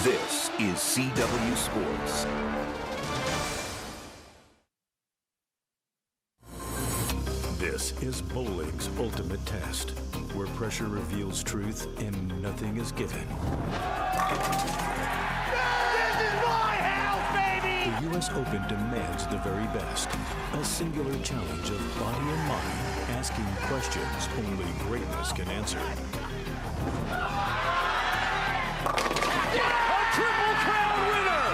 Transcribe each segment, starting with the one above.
This is CW Sports. This is bowling's ultimate test, where pressure reveals truth and nothing is given. This is my house, baby! The U.S. Open demands the very best. A singular challenge of body and mind, asking questions only greatness can answer. A Triple Crown winner!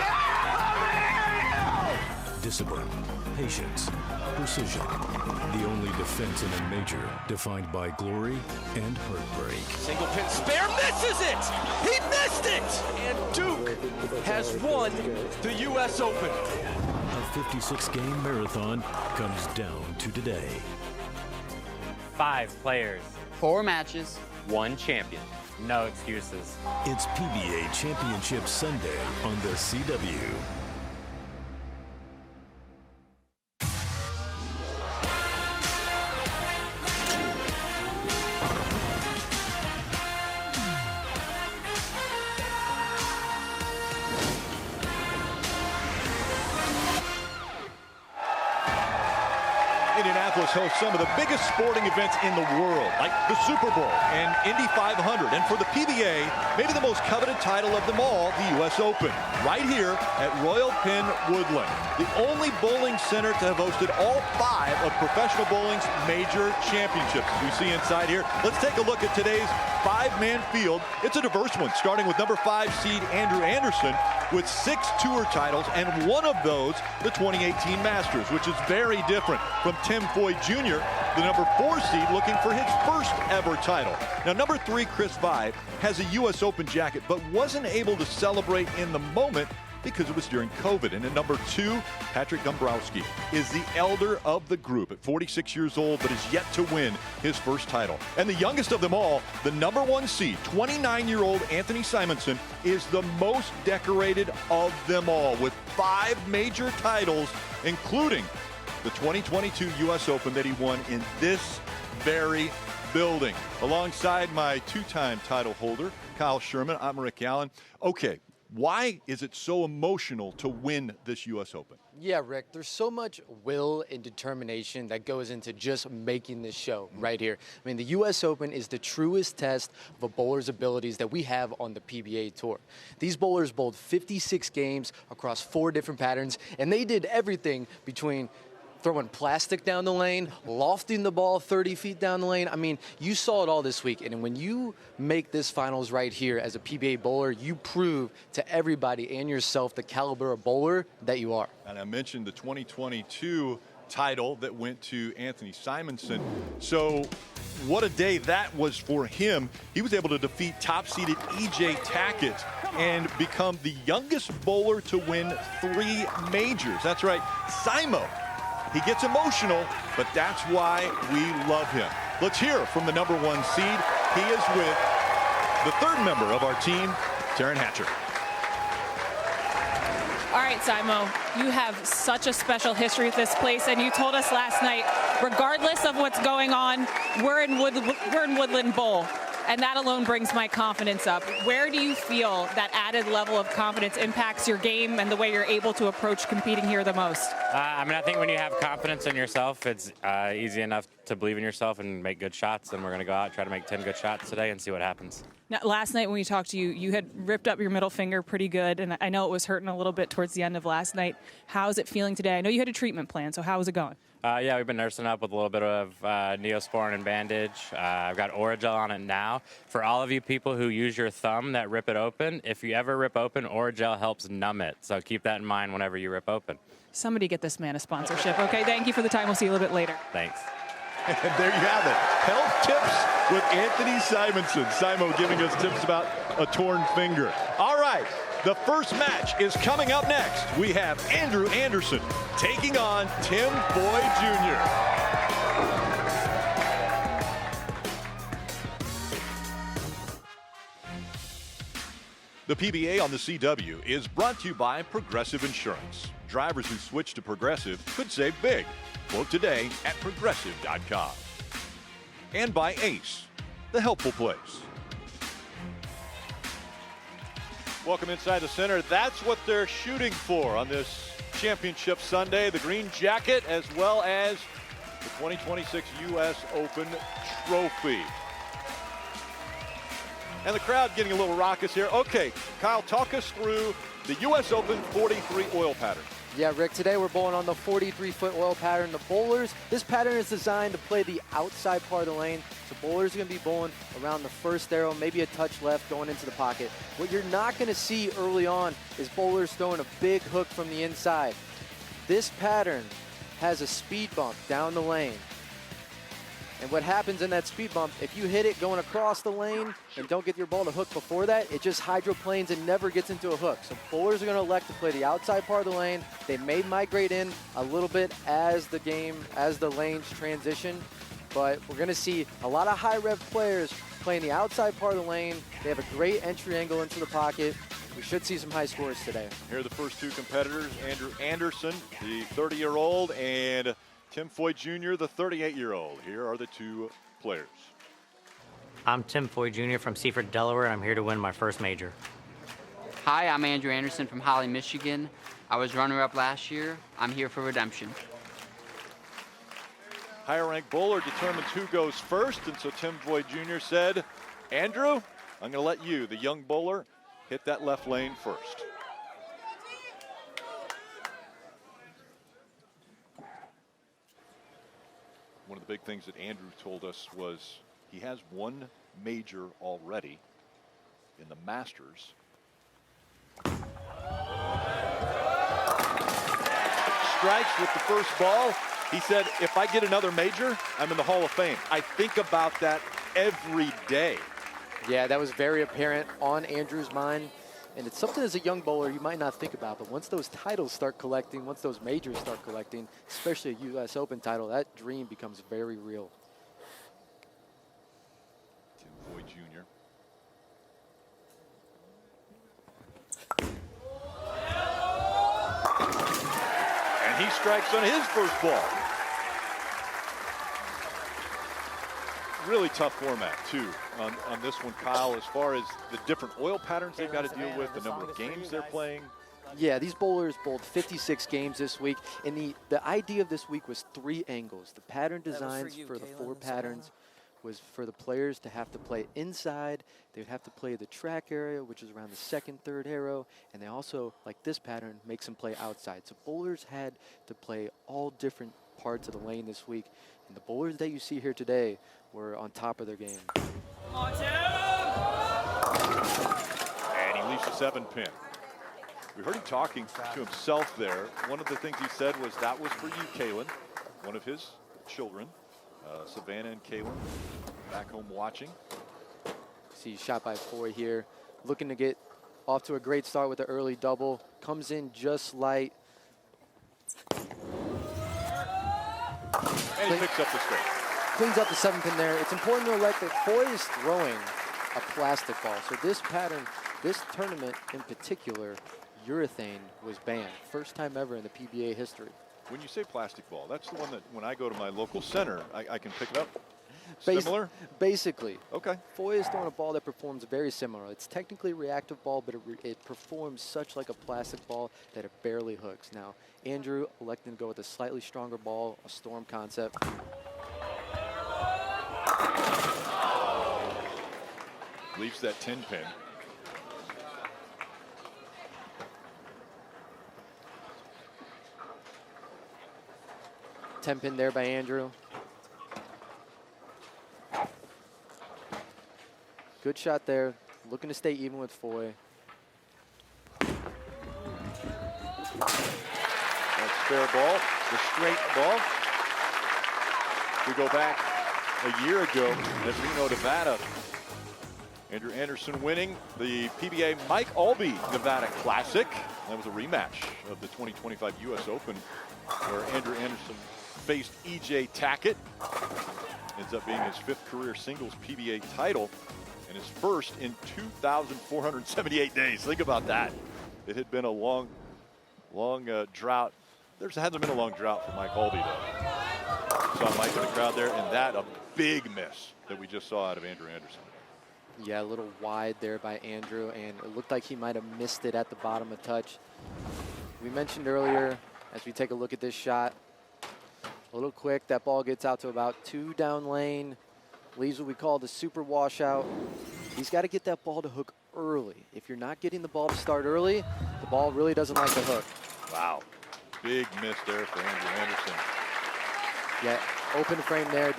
Discipline, patience, precision. The only defense in a major defined by glory and heartbreak. Single pin spare, misses it! He missed it! And Duke has won the U.S. Open. A 56-game marathon comes down to today. 5 players, 4 matches, 1 champion. No excuses. It's PBA Championship Sunday on the CW. Indianapolis hosts some of the biggest sporting events in the world, like the Super Bowl and Indy 500. And for the PBA, maybe the most coveted title of them all, the U.S. Open, right here at Royal Pin Woodland, the only bowling center to have hosted all 5 of professional bowling's major championships. As we see inside here, let's take a look at today's 5-man field. It's a diverse one, starting with number 5 seed Andrew Anderson with 6 tour titles, and one of those, the 2018 Masters, which is very different from Tim Foy Jr., the number 4 seed, looking for his first ever title. Now, number 3, Chris Vi, has a U.S. Open jacket, but wasn't able to celebrate in the moment because it was during COVID. And at number 2, Patrick Dombrowski is the elder of the group at 46 years old, but is yet to win his first title. And the youngest of them all, the number 1 seed, 29-year-old Anthony Simonsen, is the most decorated of them all, with 5 major titles, including the 2022 U.S. Open that he won in this very building. Alongside my 2-time title holder, Kyle Sherman, I'm Rick Allen. Okay, why is it so emotional to win this U.S. Open? Yeah, Rick, there's so much will and determination that goes into just making this show right here. I mean, the U.S. Open is the truest test of a bowler's abilities that we have on the PBA Tour. These bowlers bowled 56 games across 4 different patterns, and they did everything between throwing plastic down the lane, lofting the ball 30 feet down the lane. I mean, you saw it all this week. And when you make this finals right here as a PBA bowler, you prove to everybody and yourself the caliber of bowler that you are. And I mentioned the 2022 title that went to Anthony Simonsen. So what a day that was for him. He was able to defeat top-seeded E.J. Tackett and become the youngest bowler to win 3 majors. That's right, Simo. He gets emotional, but that's why we love him. Let's hear from the number 1 seed. He is with the 3rd member of our team, Taryn Hatcher. All right, Simo, you have such a special history with this place, and you told us last night, regardless of what's going on, we're in Woodland Bowl, and that alone brings my confidence up. Where do you feel that added level of confidence impacts your game and the way you're able to approach competing here the most? I think when you have confidence in yourself, it's easy enough to believe in yourself and make good shots, and we're going to go out and try to make 10 good shots today and see what happens. Now, last night when we talked to you, you had ripped up your middle finger pretty good, and I know it was hurting a little bit towards the end of last night. How is it feeling today? I know you had a treatment plan, so how is it going? Yeah, we've been nursing up with a little bit of Neosporin and bandage. I've got Oragel on it now. For all of you people who use your thumb that rip it open, if you ever rip open, Oragel helps numb it. So keep that in mind whenever you rip open. Somebody get this man a sponsorship. Okay, thank you for the time. We'll see you a little bit later. Thanks. And there you have it. Health tips with Anthony Simonsen. Simo giving us tips about a torn finger. All right, the first match is coming up next. We have Andrew Anderson taking on Tim Foy Jr. The PBA on the CW is brought to you by Progressive Insurance. Drivers who switch to Progressive could save big. Quote today at progressive.com. And by Ace, the helpful place. Welcome inside the center. That's what they're shooting for on this championship Sunday. The green jacket as well as the 2026 U.S. Open trophy. And the crowd getting a little raucous here. Okay, Kyle, talk us through the U.S. Open 43 oil pattern. Yeah, Rick, today we're bowling on the 43-foot oil pattern. The bowlers, this pattern is designed to play the outside part of the lane. So bowlers are going to be bowling around the first arrow, maybe a touch left going into the pocket. What you're not going to see early on is bowlers throwing a big hook from the inside. This pattern has a speed bump down the lane. And what happens in that speed bump, if you hit it going across the lane and don't get your ball to hook before that, it just hydroplanes and never gets into a hook. So bowlers are going to elect to play the outside part of the lane. They may migrate in a little bit as the lanes transition, but we're going to see a lot of high rev players playing the outside part of the lane. They have a great entry angle into the pocket. We should see some high scores today. Here are the first two competitors, Andrew Anderson, the 30-year-old, and Tim Foy Jr., the 38-year-old. Here are the two players. I'm Tim Foy Jr. from Seaford, Delaware, and I'm here to win my first major. Hi, I'm Andrew Anderson from Holly, Michigan. I was runner-up last year. I'm here for redemption. Higher-ranked bowler determines who goes first, and so Tim Foy Jr. said, Andrew, I'm going to let you, the young bowler, hit that left lane first. One of the big things that Andrew told us was he has one major already in the Masters. Strikes with the first ball. He said, if I get another major, I'm in the Hall of Fame. I think about that every day. Yeah, that was very apparent on Andrew's mind. And it's something as a young bowler you might not think about, but once those titles start collecting, once those majors start collecting, especially a U.S. Open title, that dream becomes very real. Tim Foy Jr. And he strikes on his first ball. Really tough format, too, on this one, Kyle, as far as the different oil patterns they've got to deal with, the number of games they're playing. Yeah, these bowlers bowled 56 games this week, and the idea of this week was 3 angles. The pattern designs for the 4 patterns was for the players to have to play inside. They would have to play the track area, which is around the second, third arrow, and they also, like this pattern, makes them play outside. So bowlers had to play all different parts of the lane this week, and the bowlers that you see here today were on top of their game. And he leaves the 7-pin. We heard him talking to himself there. One of the things he said was that was for you, Kalen, one of his children, Savannah and Kalen, back home watching. See shot by Foy here, looking to get off to a great start with the early double. Comes in just light. And he picks up the straight. Cleans up the 7-pin there. It's important to elect that Foy is throwing a plastic ball. So this pattern, this tournament in particular, urethane was banned. First time ever in the PBA history. When you say plastic ball, that's the one that when I go to my local center, I can pick it up? Similar? Basically. Okay. Foy is throwing a ball that performs very similar. It's technically a reactive ball, but it performs such like a plastic ball that it barely hooks. Now, Andrew elected to go with a slightly stronger ball, a storm concept. Leaves that 10-pin. Ten-pin there by Andrew. Good shot there. Looking to stay even with Foy. That's fair ball. The straight ball. We go back a year ago at Reno, Nevada. Andrew Anderson winning the PBA Mike Albee Nevada Classic. That was a rematch of the 2025 U.S. Open where Andrew Anderson faced E.J. Tackett. Ends up being his 5th career singles PBA title and his first in 2,478 days. Think about that. It had been a long drought. There hasn't been a long drought for Mike Albee, though. Saw Mike in the crowd there, and that a big miss that we just saw out of Andrew Anderson. Yeah, a little wide there by Andrew, and it looked like he might have missed it at the bottom of touch. We mentioned earlier, as we take a look at this shot, a little quick, that ball gets out to about 2 down lane, leaves what we call the super washout. He's got to get that ball to hook early. If you're not getting the ball to start early, the ball really doesn't like to hook. Wow. Big miss there for Andrew Anderson. Yeah, open frame there.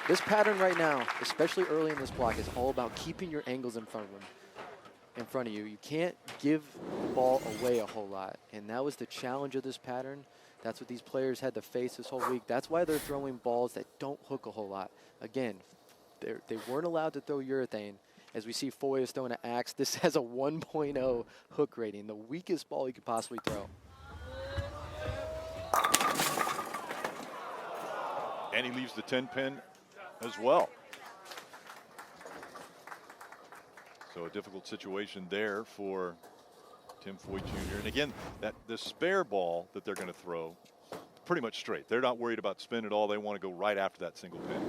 This pattern right now, especially early in this block, is all about keeping your angles in front of you. You can't give the ball away a whole lot, and that was the challenge of this pattern. That's what these players had to face this whole week. That's why they're throwing balls that don't hook a whole lot. Again, they weren't allowed to throw urethane. As we see Foy is throwing an axe, this has a 1.0 hook rating, the weakest ball he could possibly throw. And he leaves the 10-pin as well. So a difficult situation there for Tim Foy Jr. And again, the spare ball that they're going to throw, pretty much straight. They're not worried about spin at all. They want to go right after that single pin.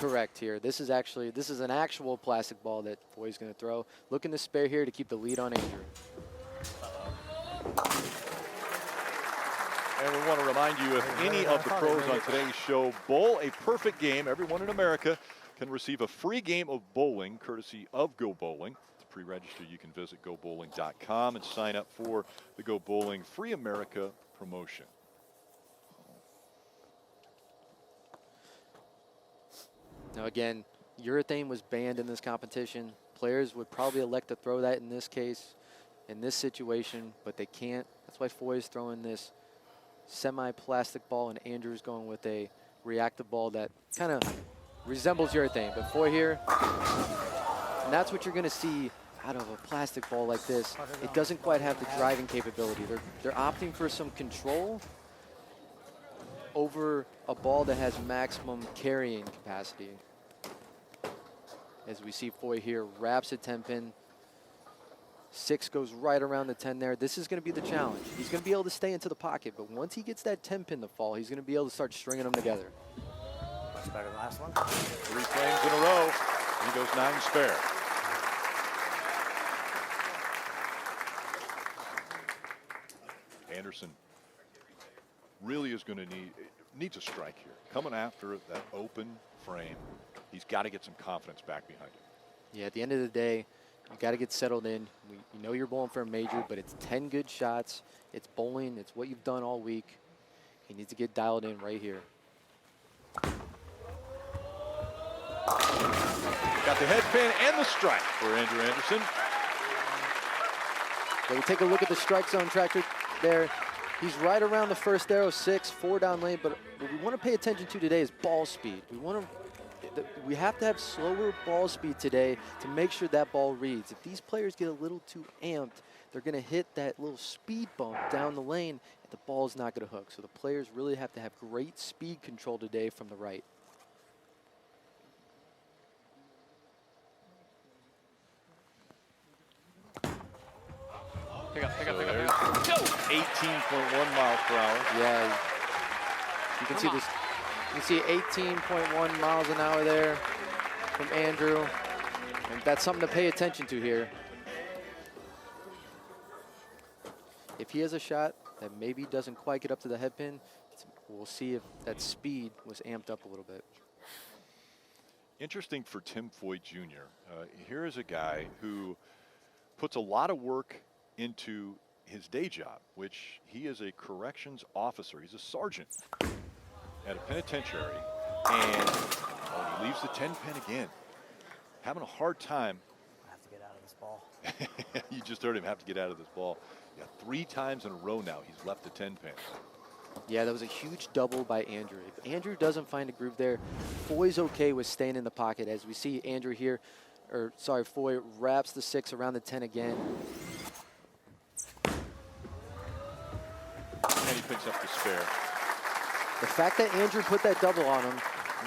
Correct here. This is an actual plastic ball that Foy's going to throw. Looking to spare here to keep the lead on Andrew. And we want to remind you, if any of the pros on today's show bowl a perfect game, everyone in America can receive a free game of bowling courtesy of Go Bowling. To pre-register, you can visit gobowling.com and sign up for the Go Bowling Free America promotion. Now again, urethane was banned in this competition. Players would probably elect to throw that in this case, in this situation, but they can't. That's why Foy is throwing this semi-plastic ball, and Andrew's going with a reactive ball that kind of resembles urethane. But Foy here, and that's what you're going to see out of a plastic ball like this. It doesn't quite have the driving capability. They're opting for some control over a ball that has maximum carrying capacity. As we see Foy here, wraps a 10-pin. 6 goes right around the 10 there. This is going to be the challenge. He's going to be able to stay into the pocket, but once he gets that 10-pin to fall, he's going to be able to start stringing them together. Much better than the last one. 3 frames in a row. He goes 9 spare. Anderson really is going to needs a strike here. Coming after that open frame, he's got to get some confidence back behind him. Yeah, at the end of the day, you got to get settled in. You know you're bowling for a major, but it's 10 good shots. It's bowling. It's what you've done all week. He needs to get dialed in right here. Got the head pin and the strike for Andrew Anderson. So we take a look at the strike zone tracker there. He's right around the first arrow, 6, 4 down lane, but what we want to pay attention to today is ball speed. We have to have slower ball speed today to make sure that ball reads. If these players get a little too amped, they're going to hit that little speed bump down the lane, and the ball's not going to hook. So the players really have to have great speed control today from the right. Pick up. 18.1 miles per hour. Yeah, you can see this. You see 18.1 miles an hour there from Andrew, and that's something to pay attention to here. If he has a shot that maybe doesn't quite get up to the head pin, we'll see if that speed was amped up a little bit. Interesting for Tim Foy Jr. Here is a guy who puts a lot of work into his day job, which he is a corrections officer. He's a sergeant at a penitentiary, and he leaves the 10-pin again. Having a hard time. I have to get out of this ball. You just heard him have to get out of this ball. Yeah, 3 times in a row now he's left the 10-pin. Yeah, that was a huge double by Andrew. If Andrew doesn't find a groove there, Foy's okay with staying in the pocket. As we see Andrew here, Foy wraps the 6 around the 10 again. And he picks up the spare. The fact that Andrew put that double on him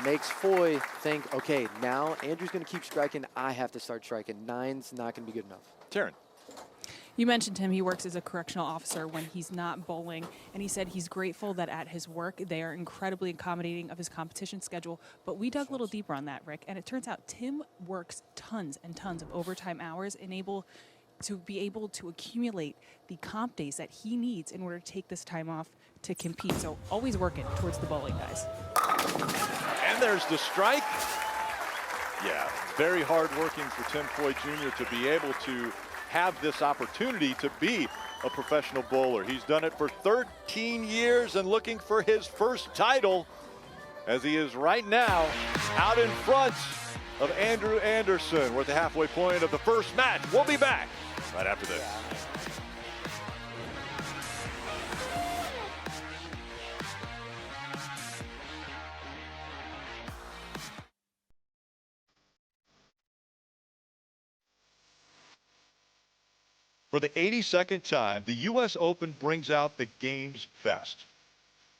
makes Foy think, okay, now Andrew's going to keep striking. I have to start striking. 9's not going to be good enough. Taryn. You mentioned him. He works as a correctional officer when he's not bowling, and he said he's grateful that at his work they are incredibly accommodating of his competition schedule. But we dug a little deeper on that, Rick, and it turns out Tim works tons and tons of overtime hours and to be able to accumulate the comp days that he needs in order to take this time off to compete. So always working towards the bowling, guys. And there's the strike. Yeah, very hard working for Tim Foy Jr. to be able to have this opportunity to be a professional bowler. He's done it for 13 years and looking for his first title, as he is right now out in front of Andrew Anderson. We're at the halfway point of the first match. We'll be back right after this. For the 82nd time, the U.S. Open brings out the game's best.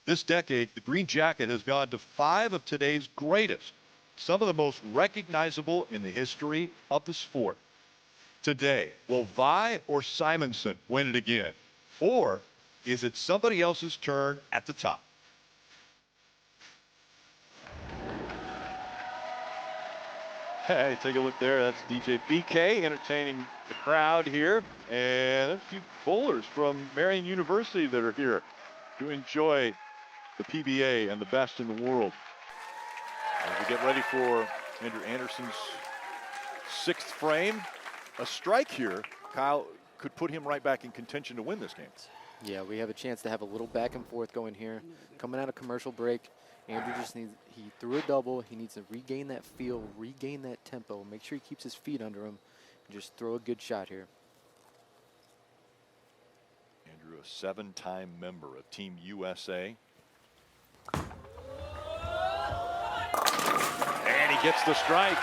This decade, the Green Jacket has gone to 5 of today's greatest, some of the most recognizable in the history of the sport. Today, will Vi or Simonsen win it again? Or is it somebody else's turn at the top? Hey, take a look there. That's DJ BK entertaining the crowd here. And a few bowlers from Marian University that are here to enjoy the PBA and the best in the world. As we get ready for Andrew Anderson's 6th frame, a strike here, Kyle, could put him right back in contention to win this game. Yeah, we have a chance to have a little back and forth going here. Coming out of commercial break, Andrew just needs, he threw a double. He needs to regain that feel, regain that tempo, make sure he keeps his feet under him, and just throw a good shot here. Andrew, a 7-time member of Team USA. And he gets the strike.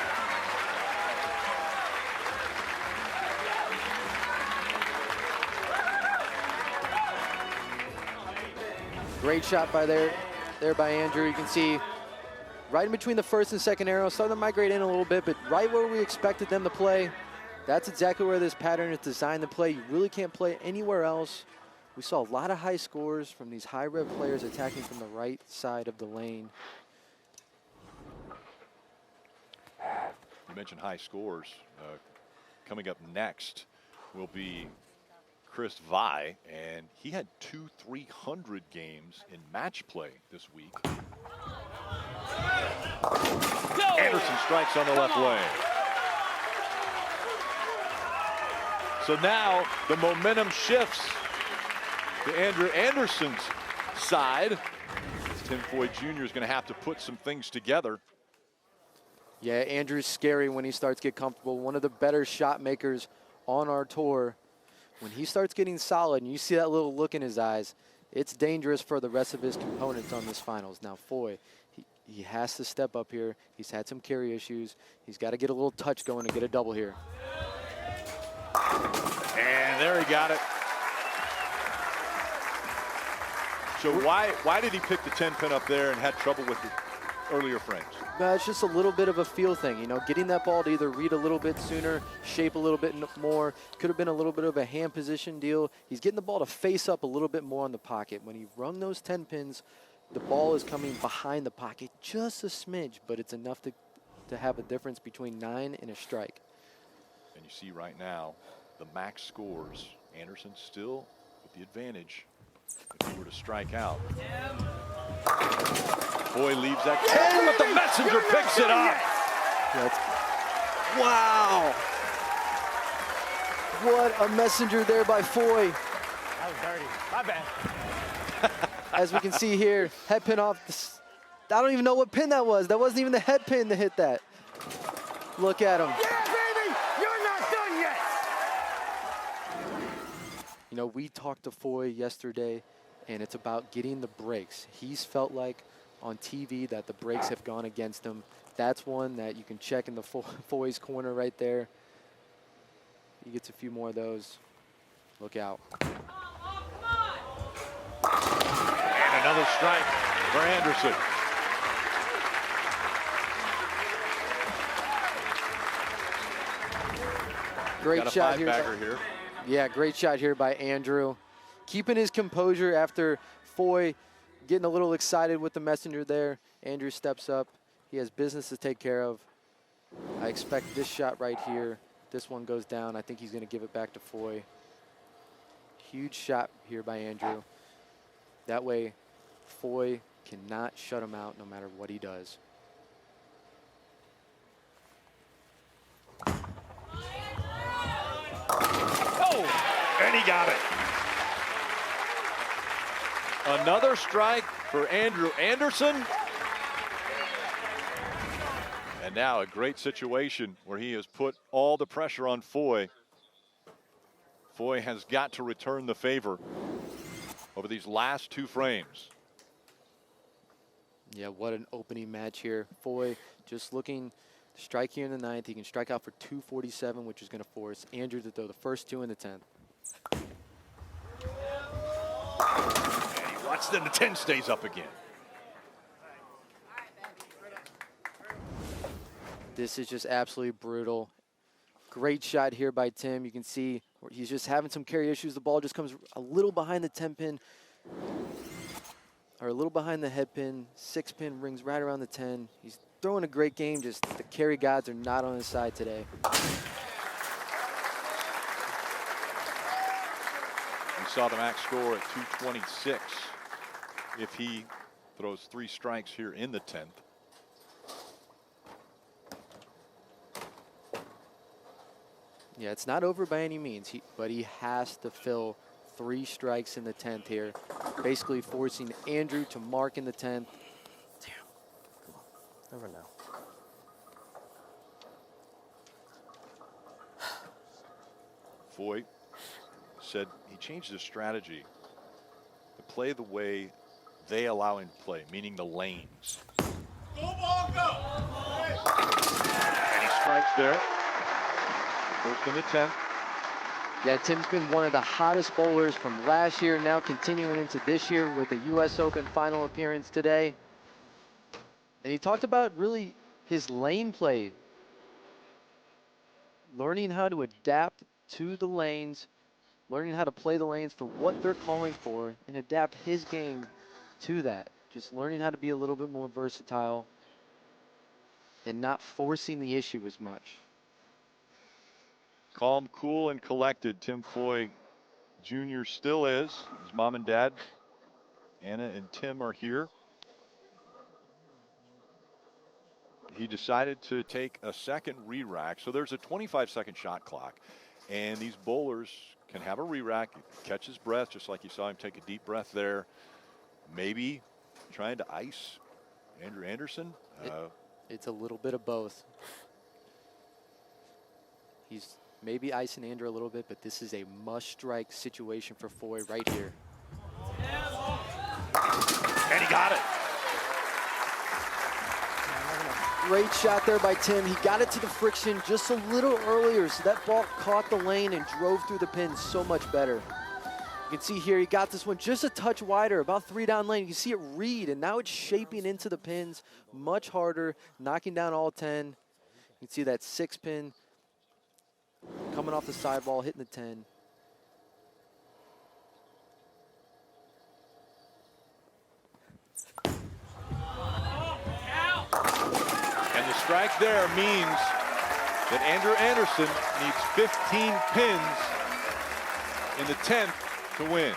Great shot there by Andrew. You can see right in between the first and second arrow, starting to migrate in a little bit, but right where we expected them to play. That's exactly where this pattern is designed to play. You really can't play anywhere else. We saw a lot of high scores from these high rev players attacking from the right side of the lane. You mentioned high scores. Coming up next will be Chris Vi, and he had 2 300 games in match play this week. Anderson strikes on the left lane. So now the momentum shifts to Andrew Anderson's side. Tim Foy Jr. is going to have to put some things together. Yeah, Andrew's scary when he starts to get comfortable. One of the better shot makers on our tour. When he starts getting solid and you see that little look in his eyes, it's dangerous for the rest of his components on this finals. Now, Foy, he has to step up here. He's had some carry issues. He's got to get a little touch going to get a double here. And there he got it. So why did he pick the 10 pin up there and had trouble with the earlier frames? It's just a little bit of a feel thing, you know, getting that ball to either read a little bit sooner, shape a little bit more. Could have been a little bit of a hand position deal. He's getting the ball to face up a little bit more on the pocket. When he rung those 10 pins, the ball is coming behind the pocket just a smidge, but it's enough to have a difference between 9 and a strike. And you see right now the max scores. Anderson still with the advantage if he were to strike out. Foy leaves that 10, but the messenger picks it up. Wow. What a messenger there by Foy. That was dirty. My bad. As we can see here, head pin off. I don't even know what pin that was. That wasn't even the head pin to hit that. Look at him. Yeah, baby! You're not done yet! You know, we talked to Foy yesterday, and it's about getting the breaks. He's felt like on TV that the breaks have gone against him. That's one that you can check in the Foy's corner right there. He gets a few more of those. Look out. And another strike for Anderson. Great Got a shot here. five-bagger here. Yeah, great shot here by Andrew. Keeping his composure after Foy getting a little excited with the messenger there. Andrew steps up. He has business to take care of. I expect this shot right here. This one goes down. I think he's going to give it back to Foy. Huge shot here by Andrew. That way, Foy cannot shut him out no matter what he does. Oh, and he got it. Another strike for Andrew Anderson. And now a great situation where he has put all the pressure on Foy. Foy has got to return the favor over these last 2 frames. Yeah, what an opening match here. Foy just looking to strike here in the 9th. He can strike out for 247, which is going to force Andrew to throw the first 2 in the 10th. And he watched them. The 10 stays up again. This is just absolutely brutal. Great shot here by Tim. You can see he's just having some carry issues. The ball just comes a little behind the 10 pin, or a little behind the head pin. 6 pin rings right around the 10. He's throwing a great game, just the carry gods are not on his side today. We saw the max score at 226 if he throws 3 strikes here in the 10th. Yeah, it's not over by any means, but he has to fill 3 strikes in the 10th here, basically forcing Andrew to mark in the 10th. Damn. Come on. Never know. Foy said he changed his strategy to play the way they allow him to play, meaning the lanes. Go ball, go! And he strikes there. First in the 10th. Yeah, Tim's been one of the hottest bowlers from last year, now continuing into this year with the U.S. Open final appearance today. And he talked about really his lane play, learning how to adapt to the lanes, learning how to play the lanes for what they're calling for, and adapt his game to that. Just learning how to be a little bit more versatile and not forcing the issue as much. Calm, cool, and collected. Tim Foy Jr. still is. His mom and dad, Anna and Tim, are here. He decided to take a second re-rack. So there's a 25-second shot clock. And these bowlers can have a re-rack, catch his breath, just like you saw him take a deep breath there. Maybe trying to ice Andrew Anderson. It's a little bit of both. He's maybe icing Andrew a little bit, but this is a must-strike situation for Foy right here. And he got it. Great shot there by Tim. He got it to the friction just a little earlier, so that ball caught the lane and drove through the pins so much better. You can see here he got this one just a touch wider, about 3 down lane. You can see it read, and now it's shaping into the pins much harder, knocking down all 10. You can see that 6 pin coming off the sidewall, hitting the 10. And the strike there means that Andrew Anderson needs 15 pins in the 10th to win.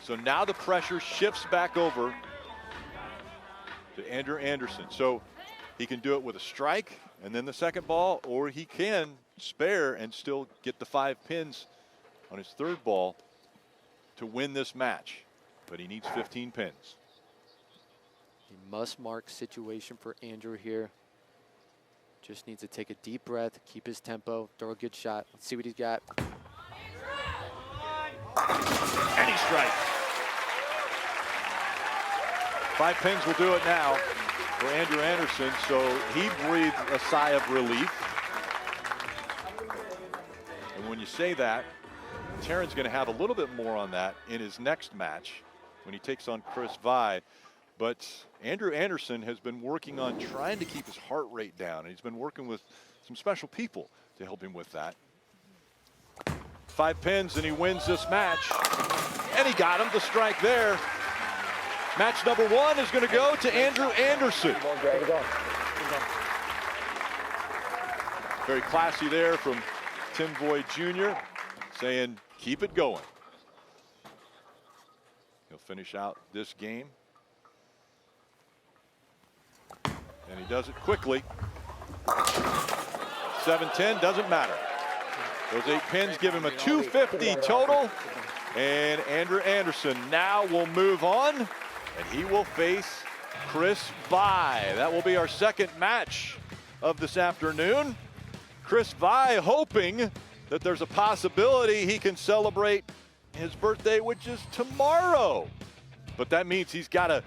So now the pressure shifts back over to Andrew Anderson. So he can do it with a strike and then the second ball, or he can spare and still get the 5 pins on his 3rd ball to win this match. But he needs 15 pins. A must-mark situation for Andrew here. Just needs to take a deep breath, keep his tempo, throw a good shot. Let's see what he's got. And he strikes. 5 pins will do it now for Andrew Anderson, so he breathed a sigh of relief. And when you say that, Taryn's going to have a little bit more on that in his next match when he takes on Chris Vi. But Andrew Anderson has been working on trying to keep his heart rate down, and he's been working with some special people to help him with that. 5 pins and he wins this match. And he got him to strike there. Match number 1 is going to go to Andrew Anderson. Very classy there from Tim Voigt Jr. saying, keep it going. He'll finish out this game. And he does it quickly. 7-10, doesn't matter. Those 8 pins give him a 250 total. And Andrew Anderson now will move on, and he will face Chris Vai. That will be our second match of this afternoon. Chris Vai hoping that there's a possibility he can celebrate his birthday, which is tomorrow. But that means he's got to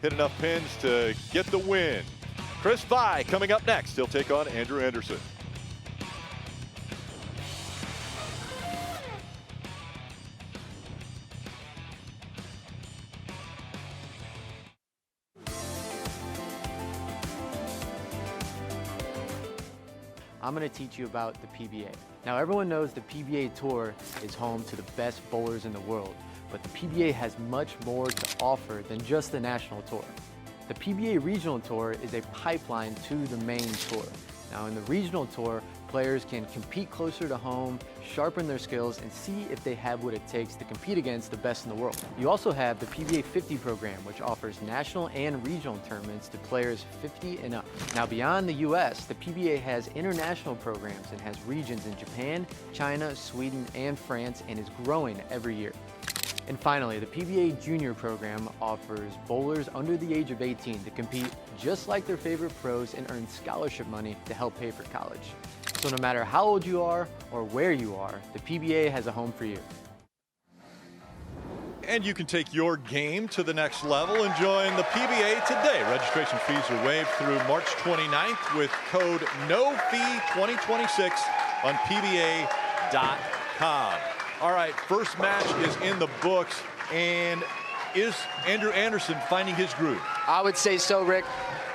hit enough pins to get the win. Chris Vai coming up next. He'll take on Andrew Anderson. I'm going to teach you about the PBA. Now, everyone knows the PBA Tour is home to the best bowlers in the world, but the PBA has much more to offer than just the National Tour. The PBA Regional Tour is a pipeline to the main tour. Now, in the Regional Tour, players can compete closer to home, sharpen their skills, and see if they have what it takes to compete against the best in the world. You also have the PBA 50 program, which offers national and regional tournaments to players 50 and up. Now, beyond the US, the PBA has international programs and has regions in Japan, China, Sweden, and France, and is growing every year. And finally, the PBA Junior program offers bowlers under the age of 18 to compete just like their favorite pros and earn scholarship money to help pay for college. So no matter how old you are or where you are, the PBA has a home for you. And you can take your game to the next level and join the PBA today. Registration fees are waived through March 29th with code NOFEE2026 on PBA.com. All right, first match is in the books, and is Andrew Anderson finding his groove? I would say so, Rick.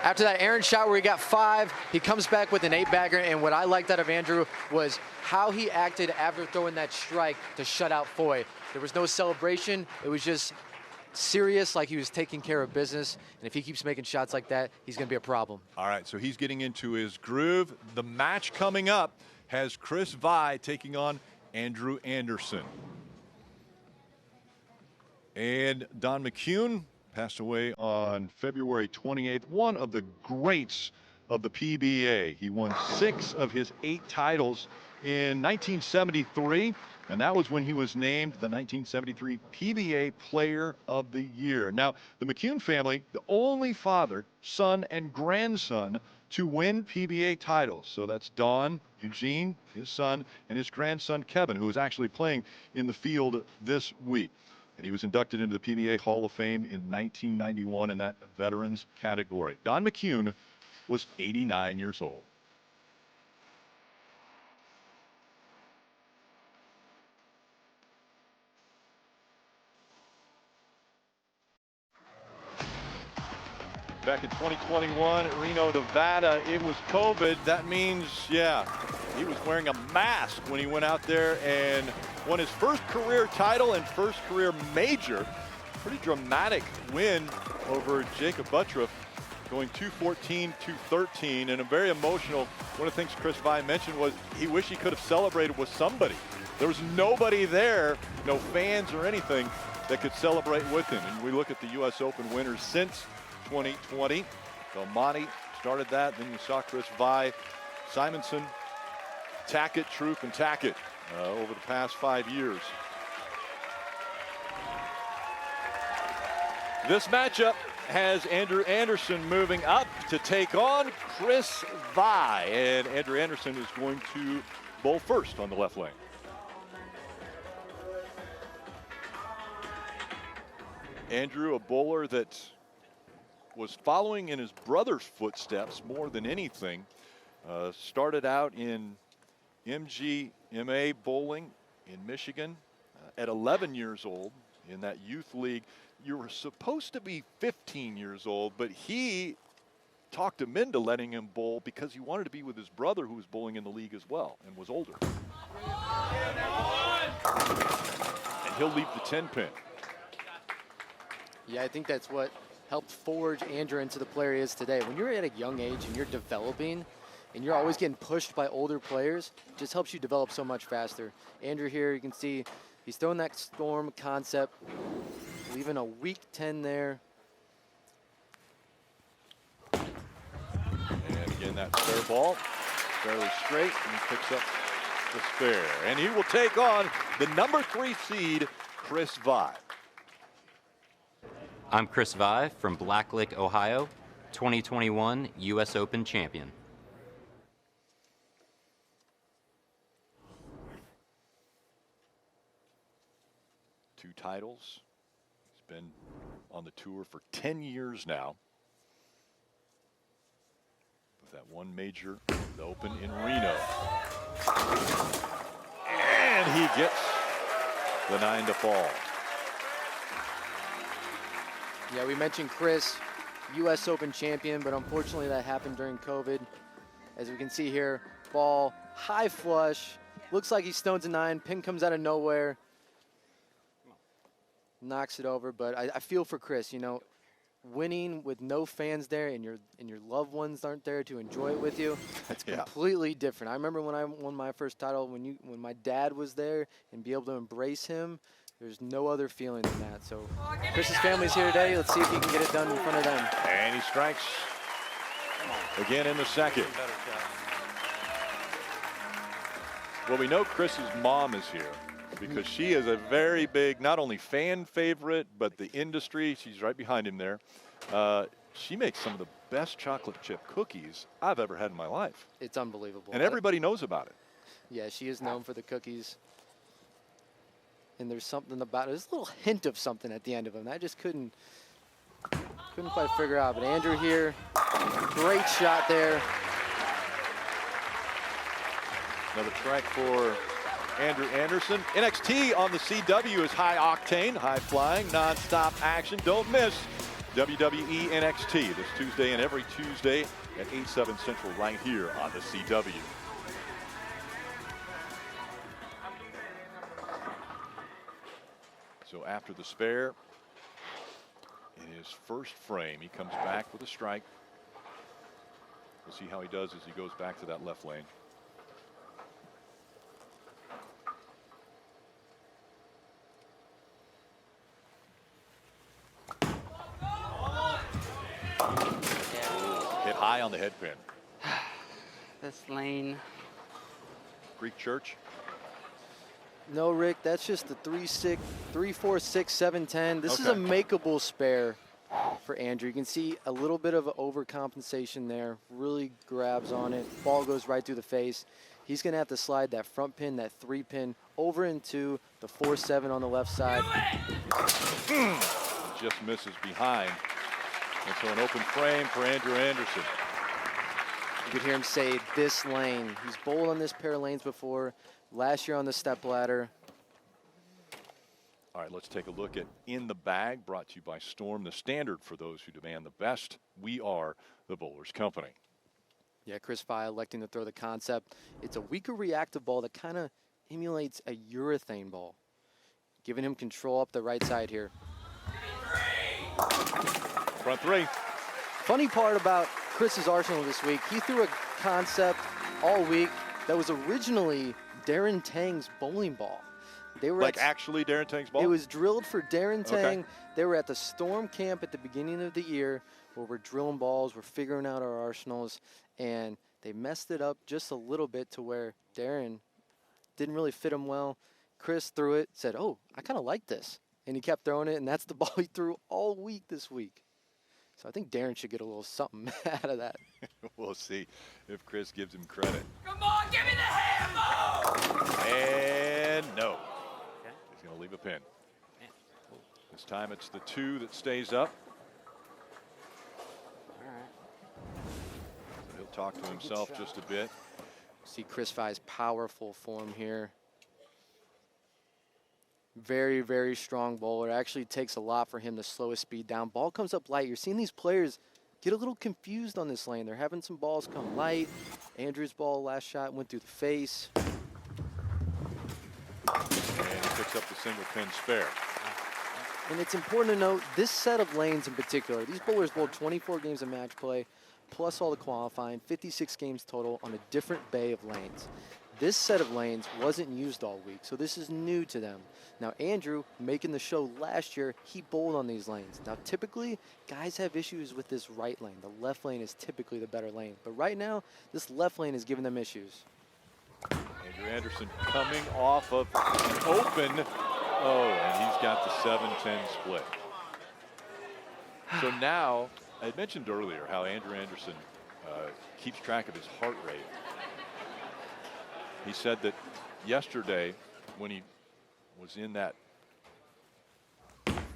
After that Aaron shot where he got 5, he comes back with an 8-bagger, and what I liked out of Andrew was how he acted after throwing that strike to shut out Foy. There was no celebration. It was just serious, like he was taking care of business, and if he keeps making shots like that, he's going to be a problem. All right, so he's getting into his groove. The match coming up has Chris Vai taking on Andrew Anderson. And Don McCune passed away on February 28th, one of the greats of the PBA. He won 6 of his 8 titles in 1973, and that was when he was named the 1973 PBA Player of the Year. Now, the McCune family, the only father, son, and grandson to win PBA titles. So that's Don, Eugene, his son, and his grandson, Kevin, who is actually playing in the field this week. And he was inducted into the PBA Hall of Fame in 1991 in that veterans category. Don McCune was 89 years old. Back in 2021 at Reno, Nevada, it was COVID. That means, yeah, he was wearing a mask when he went out there and won his first career title and first career major. Pretty dramatic win over Jacob Buttroff, going 214, 213, and a very emotional. One of the things Chris Vai mentioned was he wished he could have celebrated with somebody. There was nobody there, no fans or anything, that could celebrate with him. And we look at the U.S. Open winners since 2020. Belmonte started that. Then you saw Chris Vai, Simonsen, Tackett, Troop, and Tackett over the past 5 years. This matchup has Andrew Anderson moving up to take on Chris Vai. And Andrew Anderson is going to bowl first on the left lane. Andrew, a bowler that was following in his brother's footsteps more than anything. Started out in MGMA bowling in Michigan at 11 years old in that youth league. You were supposed to be 15 years old, but he talked him into letting him bowl because he wanted to be with his brother, who was bowling in the league as well and was older. And he'll leave the 10-pin. Yeah, I think that's what helped forge Andrew into the player he is today. When you're at a young age and you're developing and you're always getting pushed by older players, it just helps you develop so much faster. Andrew here, you can see he's throwing that storm concept, leaving a weak 10 there. And again, that spare ball, fairly straight, and he picks up the spare. And he will take on the number 3 seed, Chris Vive. I'm Chris Vive from Black Lake, Ohio, 2021 U.S. Open champion. Two titles. He's been on the tour for 10 years now. With that one major, the Open in Reno. And he gets the 9 to fall. Yeah, we mentioned Chris, U.S. Open champion, but unfortunately that happened during COVID. As we can see here, ball high flush. Looks like he stones a 9. Pin comes out of nowhere. Knocks it over, but I feel for Chris. You know, winning with no fans there and your loved ones aren't there to enjoy it with you, it's completely different. I remember when I won my first title, when my dad was there and be able to embrace him, there's no other feeling than that. So Chris's family's here today. Let's see if he can get it done in front of them. And he strikes again in the second. Well, we know Chris's mom is here because she is a very big, not only fan favorite, but the industry. She's right behind him there. She makes some of the best chocolate chip cookies I've ever had in my life. It's unbelievable. And everybody knows about it. Yeah, she is known for the cookies. And there's something about it. There's a little hint of something at the end of them. I just couldn't quite figure out. But Andrew here, great shot there. Another strike for Andrew Anderson. NXT on the CW is high octane, high flying, non-stop action. Don't miss WWE NXT this Tuesday and every Tuesday at 8/7 Central right here on the CW. So after the spare, in his first frame, he comes back with a strike. We'll see how he does as he goes back to that left lane. Hit high on the head pin. This lane. Greek Church. No, Rick, that's just the 3, 4, 6, 7, 10. This is a makeable spare for Andrew. You can see a little bit of overcompensation there. Really grabs on it. Ball goes right through the face. He's going to have to slide that front pin, that 3 pin, over into the 4-7 on the left side. Just misses behind. And so an open frame for Andrew Anderson. You could hear him say this lane. He's bowled on this pair of lanes before. Last year on the Stepladder. All right, let's take a look at In the Bag, brought to you by Storm, the standard for those who demand the best. We are the Bowlers Company. Yeah, Chris Vive electing to throw the concept. It's a weaker reactive ball that kind of emulates a urethane ball, giving him control up the right side here. Front 3. Funny part about Chris's arsenal this week, he threw a concept all week that was originally Darren Tang's bowling ball. They were actually Darren Tang's ball? It was drilled for Darren Tang. Okay. They were at the Storm camp at the beginning of the year where we're drilling balls, we're figuring out our arsenals, and they messed it up just a little bit to where Darren didn't really fit him well. Chris threw it, said, oh, I kind of like this. And he kept throwing it, and that's the ball he threw all week this week. So I think Darren should get a little something out of that. We'll see if Chris gives him credit. Come on, give me the hammer! And no. He's going to leave a pin. This time it's the 2 that stays up. All right. So he'll talk to himself just a bit. See Chris Vive's powerful form here. Very, very strong bowler. Actually takes a lot for him to slow his speed down. Ball comes up light. You're seeing these players get a little confused on this lane. They're having some balls come light. Andrew's ball last shot went through the face. And he picks up the single pin spare. And it's important to note, this set of lanes in particular, these bowlers bowled 24 games of match play, plus all the qualifying, 56 games total on a different bay of lanes. This set of lanes wasn't used all week, so this is new to them. Now, Andrew, making the show last year, he bowled on these lanes. Now, typically, guys have issues with this right lane. The left lane is typically the better lane. But right now, this left lane is giving them issues. Andrew Anderson coming off of an open. Oh, and he's got the 7-10 split. So now, I had mentioned earlier how Andrew Anderson keeps track of his heart rate. He said that yesterday, when he was in that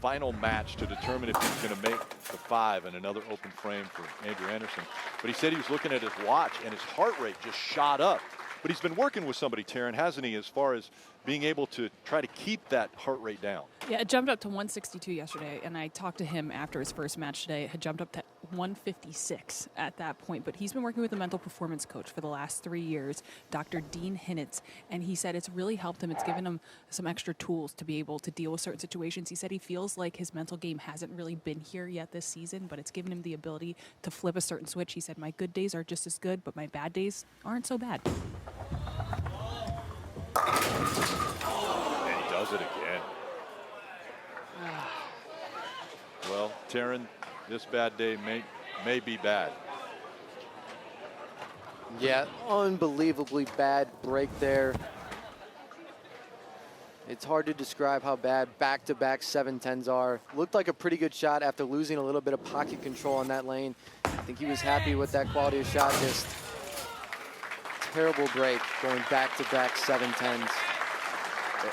final match to determine if he was going to make the 5 and another open frame for Andrew Anderson, but he said he was looking at his watch and his heart rate just shot up. But he's been working with somebody, Taryn, hasn't he, as far as being able to try to keep that heart rate down? Yeah, it jumped up to 162 yesterday, and I talked to him after his first match today. It had jumped up to 156 at that point, but he's been working with a mental performance coach for the last 3 years, Dr. Dean Hinnitz, and he said it's really helped him. It's given him some extra tools to be able to deal with certain situations. He said he feels like his mental game hasn't really been here yet this season, but it's given him the ability to flip a certain switch. He said, my good days are just as good, but my bad days aren't so bad. And he does it again. Well, Taryn, this bad day may be bad. Yeah, unbelievably bad break there. It's hard to describe how bad back-to-back 7-10s are. Looked like a pretty good shot after losing a little bit of pocket control on that lane. I think he was happy with that quality of shot. Just terrible break going back-to-back 7-10s.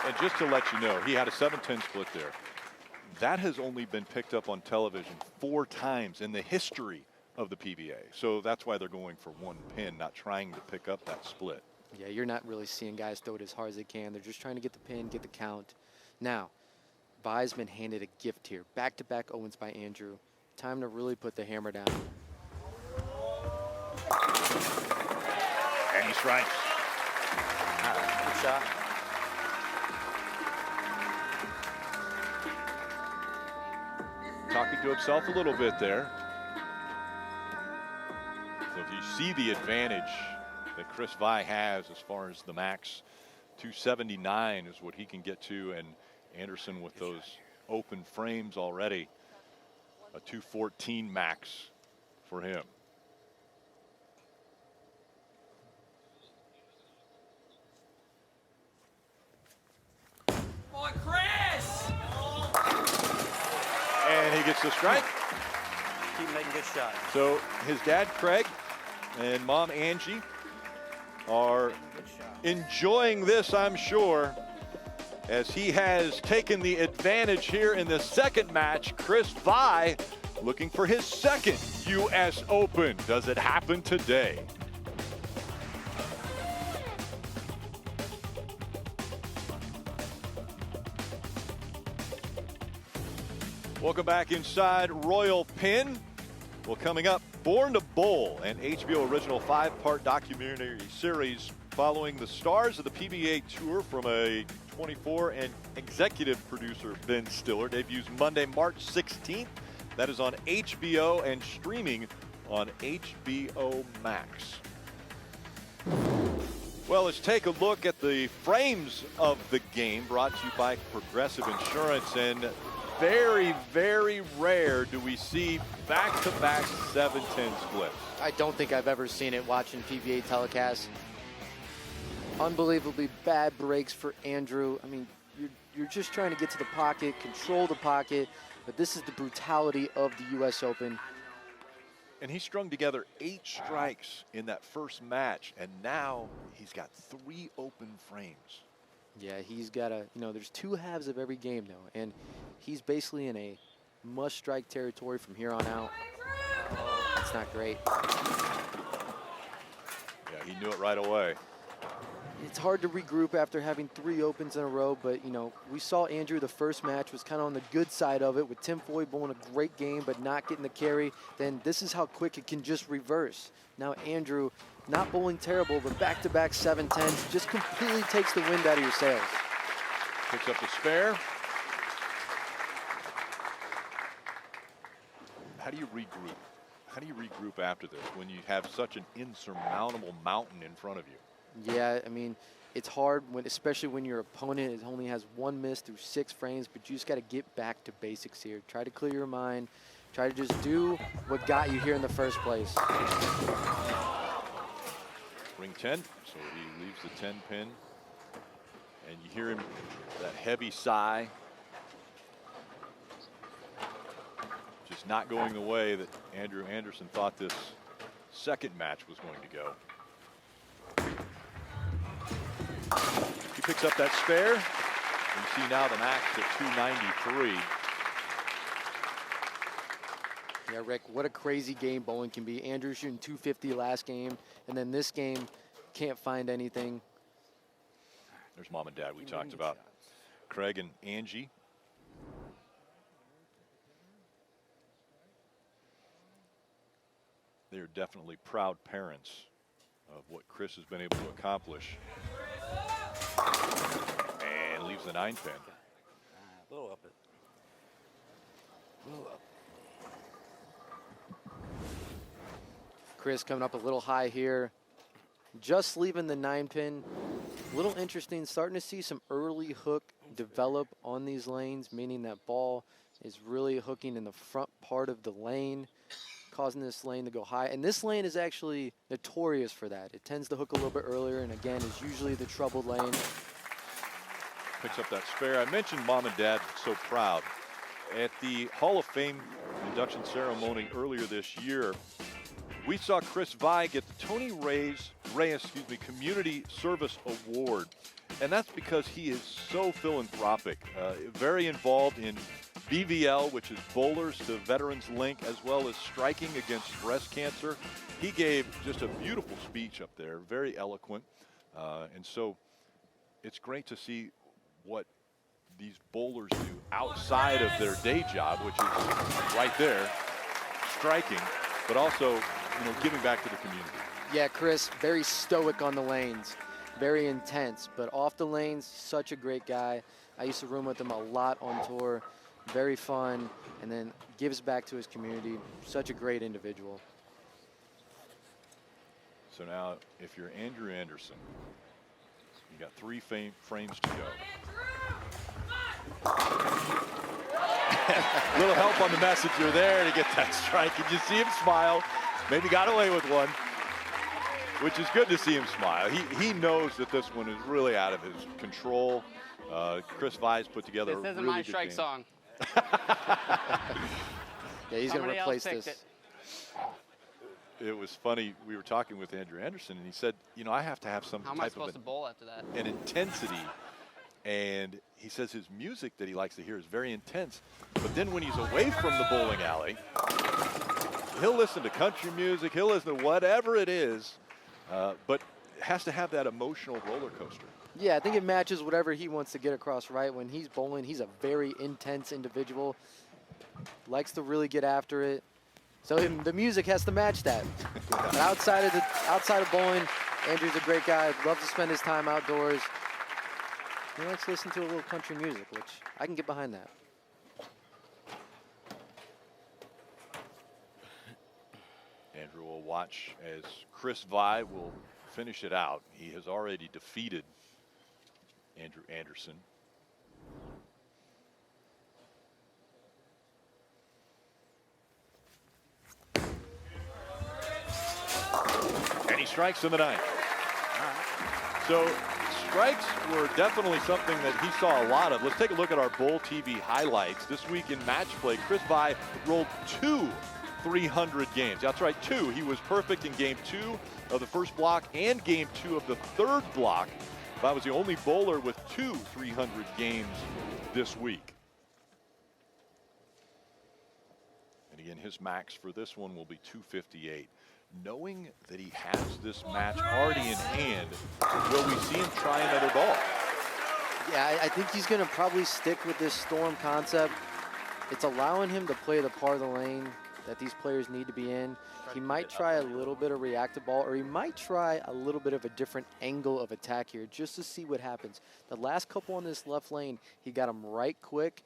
And just to let you know, he had a 7-10 split there. That has only been picked up on television 4 times in the history of the PBA. So that's why they're going for 1 pin, not trying to pick up that split. Yeah, you're not really seeing guys throw it as hard as they can. They're just trying to get the pin, get the count. Now, Vi's been handed a gift here. Back-to-back Owens by Andrew. Time to really put the hammer down. And he strikes. Good shot. Talking to himself a little bit there. So if you see the advantage that Chris Vi has as far as the max, 279 is what he can get to, and Anderson with those open frames already, a 214 max for him. Boy, Chris! And he gets the strike. Keep making good shots. So his dad, Craig, and mom, Angie, are enjoying this, I'm sure, as he has taken the advantage here in the second match. Chris Vi looking for his second U.S. Open. Does it happen today? Welcome back inside Royal Pin. Well, coming up, Born to Bowl, an HBO original 5-part documentary series following the stars of the PBA Tour from a 24 and executive producer Ben Stiller. Debuts Monday, March 16th. That is on HBO and streaming on HBO Max. Well, let's take a look at the frames of the game, brought to you by Progressive Insurance. And very, very rare do we see back-to-back 7-10 splits. I don't think I've ever seen it watching PBA telecast. Unbelievably bad breaks for Andrew. I mean, you're just trying to get to the pocket, control the pocket, but this is the brutality of the U.S. Open. And he strung together 8 strikes in that first match, and now he's got 3 open frames. Yeah, he's got a, there's 2 halves of every game though, and he's basically in a must-strike territory from here on out. It's not great. Yeah, he knew it right away. it's hard to regroup after having 3 opens in a row, but, you know, we saw Andrew the first match was kind of on the good side of it with Tim Foy bowling a great game but not getting the carry. Then this is how quick it can just reverse. Now Andrew, not bowling terrible, but back-to-back 7-10s, just completely takes the wind out of your sails. Picks up the spare. How do you regroup? How do you regroup after this when you have such an insurmountable mountain in front of you? Yeah, I mean, it's hard, especially when your opponent only has 1 miss through 6 frames, but you just got to get back to basics here. Try to clear your mind. Try to just do what got you here in the first place. Ring 10, so he leaves the 10 pin. And you hear him, that heavy sigh. Just not going the way that Andrew Anderson thought this second match was going to go. He picks up that spare. You see now the max at 293. Yeah, Rick, what a crazy game bowling can be. Andrew shooting 250 last game, and then this game can't find anything. There's Mom and Dad we talked about. Craig and Angie. They're definitely proud parents of what Chris has been able to accomplish. And leaves the 9 pin. A little up it. A little up. Chris coming up a little high here. Just leaving the 9 pin. A little interesting, starting to see some early hook develop on these lanes, meaning that ball is really hooking in the front part of the lane, causing this lane to go high. And this lane is actually notorious for that. It tends to hook a little bit earlier, and again, is usually the troubled lane. Picks up that spare. I mentioned Mom and Dad so proud. At the Hall of Fame induction ceremony earlier this year, we saw Chris Vi get the Tony Reyes Community Service Award. And that's because he is so philanthropic, very involved in BVL, which is Bowlers to Veterans Link, as well as striking against breast cancer. He gave just a beautiful speech up there, very eloquent. And so it's great to see what these bowlers do outside of their day job, which is right there, striking, but also, you know, giving back to the community. Yeah, Chris, very stoic on the lanes, very intense, but off the lanes, such a great guy. I used to room with him a lot on tour, very fun, and then gives back to his community. Such a great individual. So now, if you're Andrew Anderson, you got 3 frames to go. Little help on the messenger there to get that strike. Did you see him smile? Maybe got away with one, which is good to see him smile. He knows that this one is really out of his control. Chris Vi's put together a really good game. This isn't my strike song. Yeah, he's going to replace this. It was funny. We were talking with Andrew Anderson, and he said, you know, I have to have some How am I type supposed of to bowl after that? an intensity. And he says his music that he likes to hear is very intense. But then when he's away from the bowling alley, he'll listen to country music. He'll listen to whatever it is, but has to have that emotional roller coaster. Yeah, I think it matches whatever he wants to get across, right? When he's bowling, he's a very intense individual. Likes to really get after it. So the music has to match that. But outside of bowling, Andrew's a great guy. Loves to spend his time outdoors. He likes to listen to a little country music, which I can get behind that. Andrew will watch as Chris Vi will finish it out. He has already defeated Andrew Anderson. And he strikes in the 9th. So strikes were definitely something that he saw a lot of. Let's take a look at our Bowl TV highlights. This week in match play, Chris Vi rolled 2 300 games. That's right, 2. He was perfect in game 2 of the first block and game 2 of the third block. Vi was the only bowler with 2 300 games this week. And again, his max for this one will be 258. knowing that he has this match already in hand, will we see him try another ball? Yeah, I think he's going to probably stick with this storm concept. It's allowing him to play the part of the lane that these players need to be in. He might try a little bit of reactive ball, or he might try a little bit of a different angle of attack here just to see what happens. The last couple on this left lane, he got them right quick,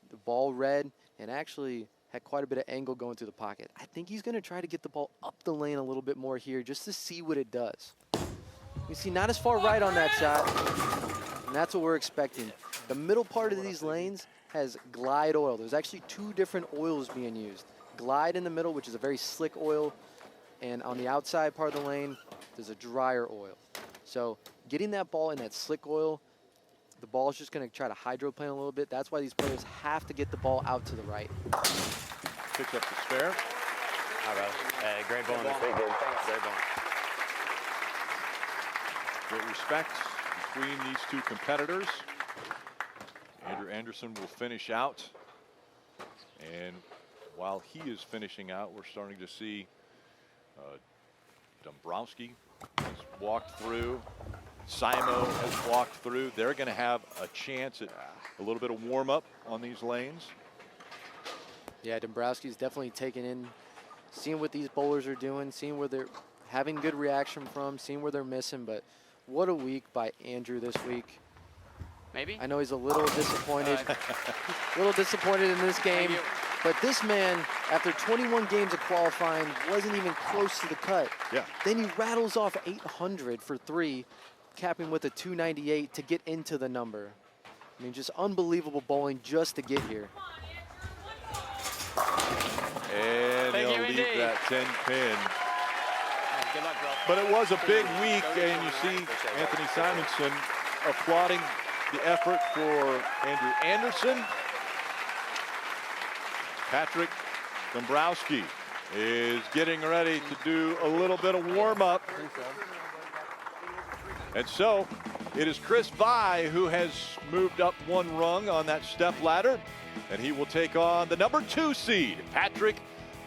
the ball read, and actually had quite a bit of angle going through the pocket. I think he's going to try to get the ball up the lane a little bit more here just to see what it does. You see, not as far right on that shot, and that's what we're expecting. The middle part of these lanes has glide oil. There's actually 2 different oils being used. Glide in the middle, which is a very slick oil, and on the outside part of the lane, there's a drier oil. So getting that ball in that slick oil, the ball is just going to try to hydroplane a little bit. That's why these players have to get the ball out to the right. Picks up the spare. All right. Hey, great ball. Great ball. Great respect between these 2 competitors. Andrew Anderson will finish out. And while he is finishing out, we're starting to see Dombrowski has walked through. Simo has walked through. They're going to have a chance at a little bit of warm-up on these lanes. Yeah, Dombrowski's definitely taking in, seeing what these bowlers are doing, seeing where they're having good reaction from, seeing where they're missing. But what a week by Andrew this week. Maybe. I know he's a little disappointed, a little disappointed in this game. But this man, after 21 games of qualifying, wasn't even close to the cut. Yeah. Then he rattles off 800 for 3, capping with a 298 to get into the number. I mean, just unbelievable bowling just to get here. And he'll leave that 10 pin. Good luck, bro. But it was a big week, and you see Anthony Simonsen applauding the effort for Andrew Anderson. Patrick Dombrowski is getting ready to do a little bit of warm-up. And so it is Chris Vi who has moved up 1 rung on that step ladder, and he will take on the number 2 seed. Patrick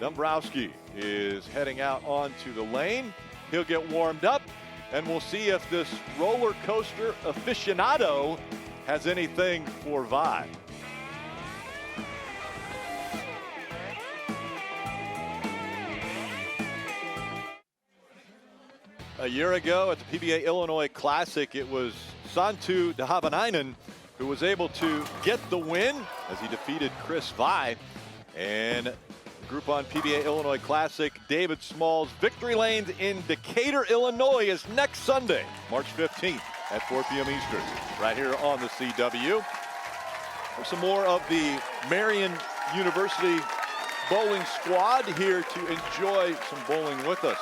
Dombrowski is heading out onto the lane. He'll get warmed up, and we'll see if this roller coaster aficionado has anything for Vi. A year ago at the PBA Illinois Classic, it was Santu Dahavanainen who was able to get the win as he defeated Chris Vi. And Groupon PBA Illinois Classic, David Small's Victory Lanes in Decatur, Illinois is next Sunday, March 15th at 4 p.m. Eastern, right here on the CW. For some more of the Marion University bowling squad here to enjoy some bowling with us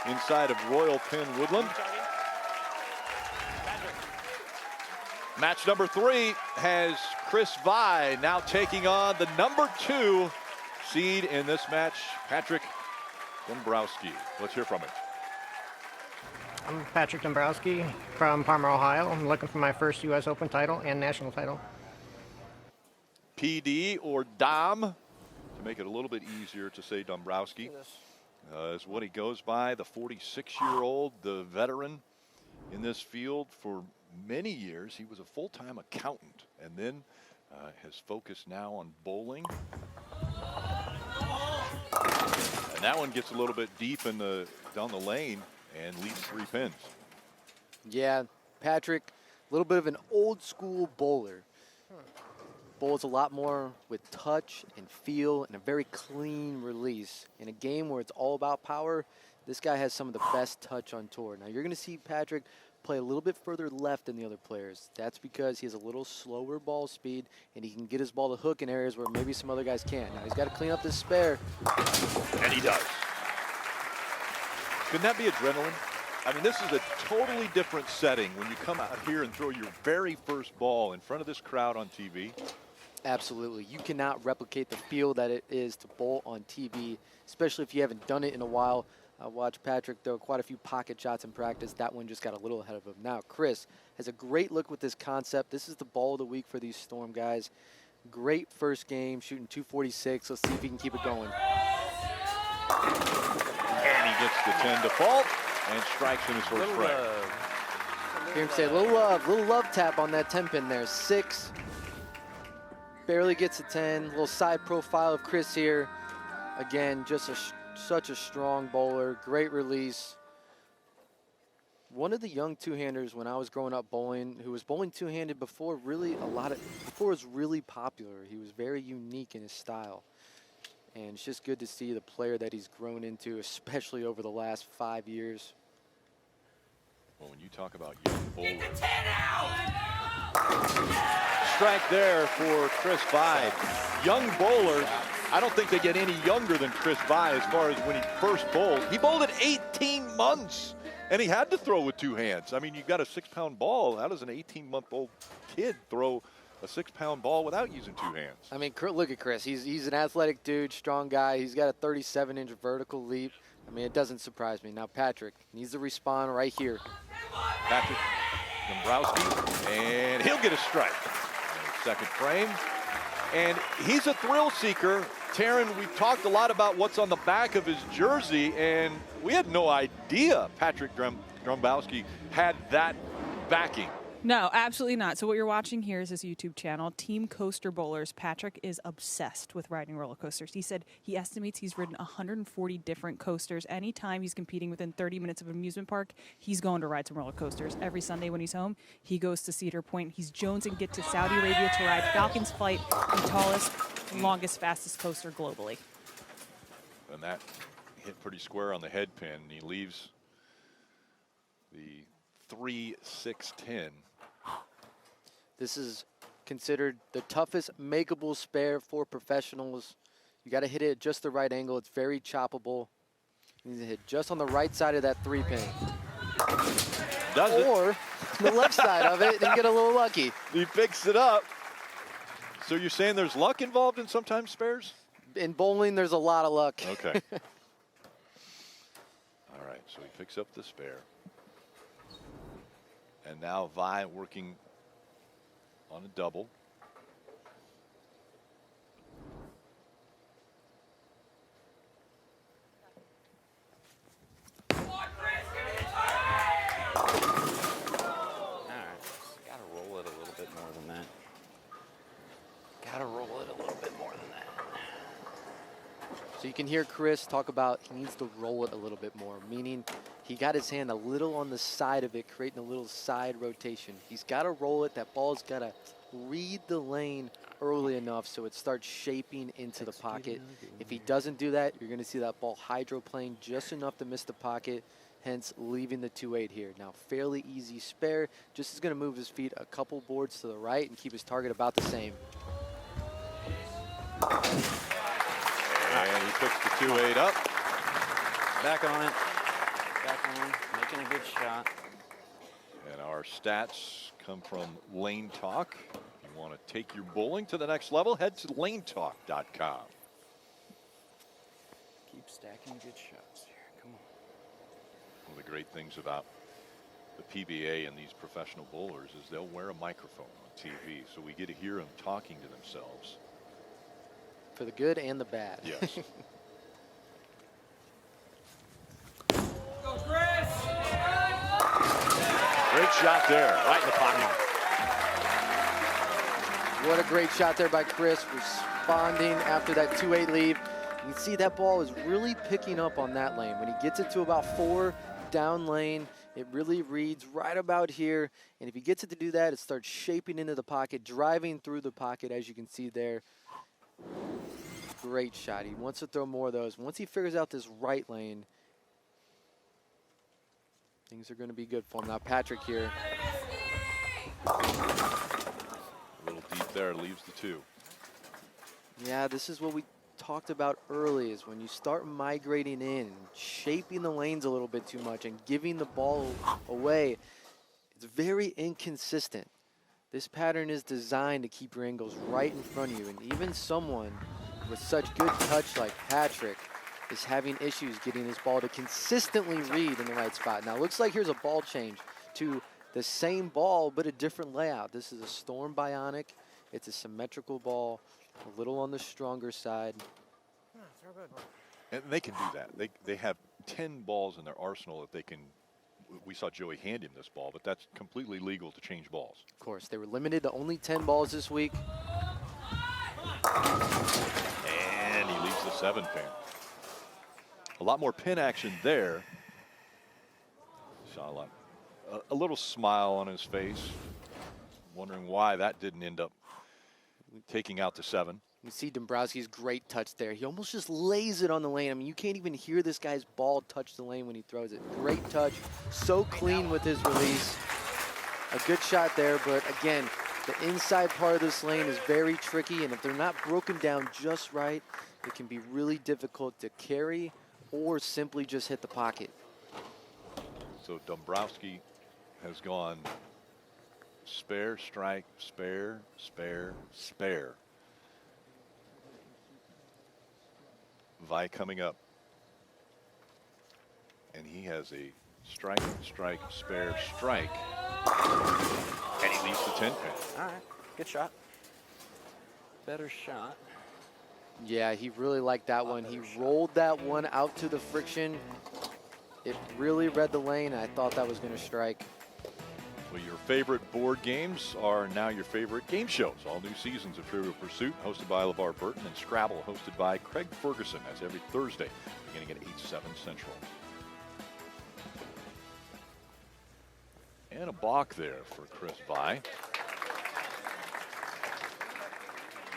inside of Royal Pin Woodland. Match number 3 has Chris Vi now taking on the number 2 seed in this match, Patrick Dombrowski. Let's hear from him. I'm Patrick Dombrowski from Parma, Ohio. I'm looking for my first U.S. Open title and national title. PD or Dom, to make it a little bit easier to say Dombrowski. Is what he goes by, the 46-year-old, the veteran in this field for many years. He was a full-time accountant and then has focused now on bowling. And that one gets a little bit deep in down the lane and leaves 3 pins. Yeah, Patrick, a little bit of an old school bowler. Bowls a lot more with touch and feel and a very clean release. In a game where it's all about power, this guy has some of the best touch on tour. Now you're going to see Patrick play a little bit further left than the other players. That's because he has a little slower ball speed and he can get his ball to hook in areas where maybe some other guys can't. Now he's got to clean up this spare. And he does. Couldn't that be adrenaline? I mean, this is a totally different setting when you come out here and throw your very first ball in front of this crowd on TV. Absolutely. You cannot replicate the feel that it is to bowl on TV, especially if you haven't done it in a while. I watched Patrick throw quite a few pocket shots in practice. That one just got a little ahead of him. Now, Chris has a great look with this concept. This is the ball of the week for these Storm guys. Great first game, shooting 246. Let's see if he can keep it going. And he he gets the 10 default and strikes in his first frame. Hear him say a little love tap on that 10 pin there. 6. Barely gets a 10. Little side profile of Chris here. Again, just such a strong bowler. Great release. One of the young two-handers when I was growing up bowling, who was bowling two-handed before it was really popular. He was very unique in his style. And it's just good to see the player that he's grown into, especially over the last 5 years. Well, when you talk about young bowlers. Strike there for Chris Vide. Young bowlers, I don't think they get any younger than Chris Vide as far as when he first bowled. He bowled at 18 months, and he had to throw with 2 hands. I mean, you've got a 6-pound ball. How does an 18-month-old kid throw a 6-pound ball without using 2 hands? I mean, look at Chris. He's an athletic dude, strong guy. He's got a 37-inch vertical leap. I mean, it doesn't surprise me. Now, Patrick needs to respond right here. Patrick Dombrowski, and he'll get a strike. Second frame. And he's a thrill seeker. Taryn, we've talked a lot about what's on the back of his jersey, and we had no idea Patrick Dombrowski had that backing. No, absolutely not. So what you're watching here is his YouTube channel, Team Coaster Bowlers. Patrick is obsessed with riding roller coasters. He said he estimates he's ridden 140 different coasters. Anytime he's competing within 30 minutes of an amusement park, he's going to ride some roller coasters. Every Sunday when he's home, he goes to Cedar Point. He's jonesing get to Saudi Arabia to ride Falcon's Flight, the tallest, longest, fastest coaster globally. And that hit pretty square on the head pin. And he leaves the 3-6-10. This is considered the toughest makeable spare for professionals. You got to hit it at just the right angle. It's very choppable. You need to hit just on the right side of that 3 pin. Or the left side of it and get a little lucky. He picks it up. So you're saying there's luck involved in sometimes spares? In bowling, there's a lot of luck. Okay. All right, so he picks up the spare. And now Vi working on a double. Gotta roll it a little bit more than that. Gotta roll it a little bit more than that. So you can hear Chris talk about he needs to roll it a little bit more, meaning he got his hand a little on the side of it, creating a little side rotation. He's got to roll it. That ball's got to read the lane early enough so it starts shaping into the pocket. If he doesn't do that, you're going to see that ball hydroplane just enough to miss the pocket, hence leaving the 2-8 here. Now, fairly easy spare. Just is going to move his feet a couple boards to the right and keep his target about the same. And he picks the 2-8 up. Back on it. Back on, making a good shot. And our stats come from Lane Talk. If you want to take your bowling to the next level, head to lanetalk.com. Keep stacking good shots here. Come on. One of the great things about the PBA and these professional bowlers is they'll wear a microphone on TV, so we get to hear them talking to themselves. For the good and the bad. Yes. Great shot there, right in the pocket. What a great shot there by Chris, responding after that 2-8 lead. You can see that ball is really picking up on that lane. When he gets it to about 4 down lane, it really reads right about here. And if he gets it to do that, it starts shaping into the pocket, driving through the pocket, as you can see there. Great shot. He wants to throw more of those. Once he figures out this right lane, things are going to be good for him. Now Patrick here. A little deep there, leaves the 2. Yeah, this is what we talked about early, is when you start migrating in, shaping the lanes a little bit too much and giving the ball away, it's very inconsistent. This pattern is designed to keep your angles right in front of you, and even someone with such good touch like Patrick is having issues getting his ball to consistently read in the right spot. Now, it looks like here's a ball change to the same ball, but a different layout. This is a Storm Bionic. It's a symmetrical ball, a little on the stronger side. And they can do that. They have 10 balls in their arsenal that they can. We saw Joey hand him this ball, but that's completely legal to change balls. Of course, they were limited to only 10 balls this week. And he leaves the 7-pin. A lot more pin action there. Saw a little smile on his face, wondering why that didn't end up taking out the 7. You see Dombrowski's great touch there. He almost just lays it on the lane. I mean, you can't even hear this guy's ball touch the lane when he throws it. Great touch, so clean with his release. A good shot there, but again, the inside part of this lane is very tricky, and if they're not broken down just right, it can be really difficult to carry or simply just hit the pocket. So Dombrowski has gone spare, strike, spare, spare, spare. Vi coming up. And he has a strike, strike, spare, strike. And he leaves the 10-pin. All right, good shot. Better shot. Yeah, he really liked that one. He rolled that one out to the friction. It really read the lane. I thought that was going to strike. Well, your favorite board games are now your favorite game shows. All new seasons of Trivial Pursuit, hosted by LeVar Burton, and Scrabble, hosted by Craig Ferguson. That's every Thursday, beginning at 8/7 Central. And a balk there for Chris Vi.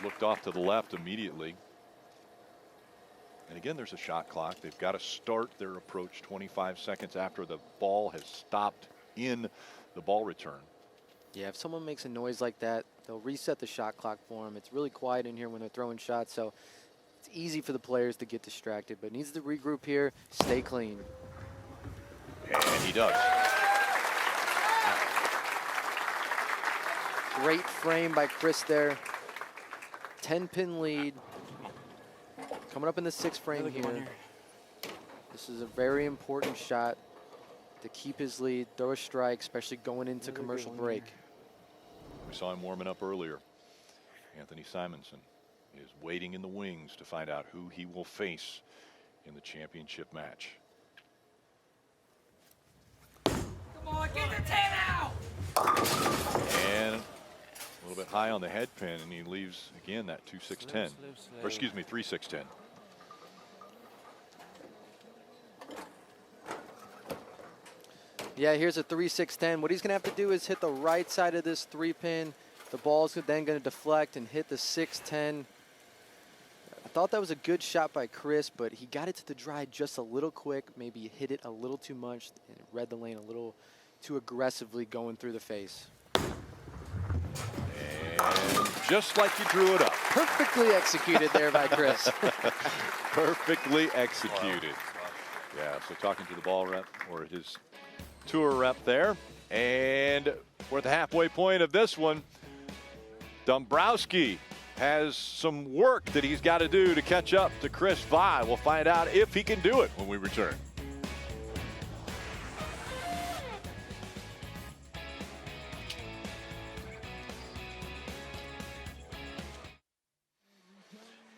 Looked off to the left immediately. And again, there's a shot clock. They've got to start their approach 25 seconds after the ball has stopped in the ball return. Yeah, if someone makes a noise like that, they'll reset the shot clock for them. It's really quiet in here when they're throwing shots, so it's easy for the players to get distracted, but needs to regroup here, stay clean. And he does. Great frame by Chris there. 10-pin lead. Coming up in the 6th frame here. This is a very important shot to keep his lead, throw a strike, especially going into commercial break. We saw him warming up earlier. Anthony Simonsen is waiting in the wings to find out who he will face in the championship match. Come on, get the 10 out! And a little bit high on the head pin, and he leaves again that 2-6-10. Or excuse me, 3-6-10. Yeah, here's a 3-6-10. What he's going to have to do is hit the right side of this 3-pin. The ball's then going to deflect and hit the 6-10. I thought that was a good shot by Chris, but he got it to the dry just a little quick. Maybe hit it a little too much and read the lane a little too aggressively going through the face. And just like you drew it up. Perfectly executed there by Chris. Perfectly executed. Yeah, so talking to the ball rep or his tour rep there. And we're at the halfway point of this one. Dombrowski has some work that he's got to do to catch up to Chris Vi. We'll find out if he can do it when we return.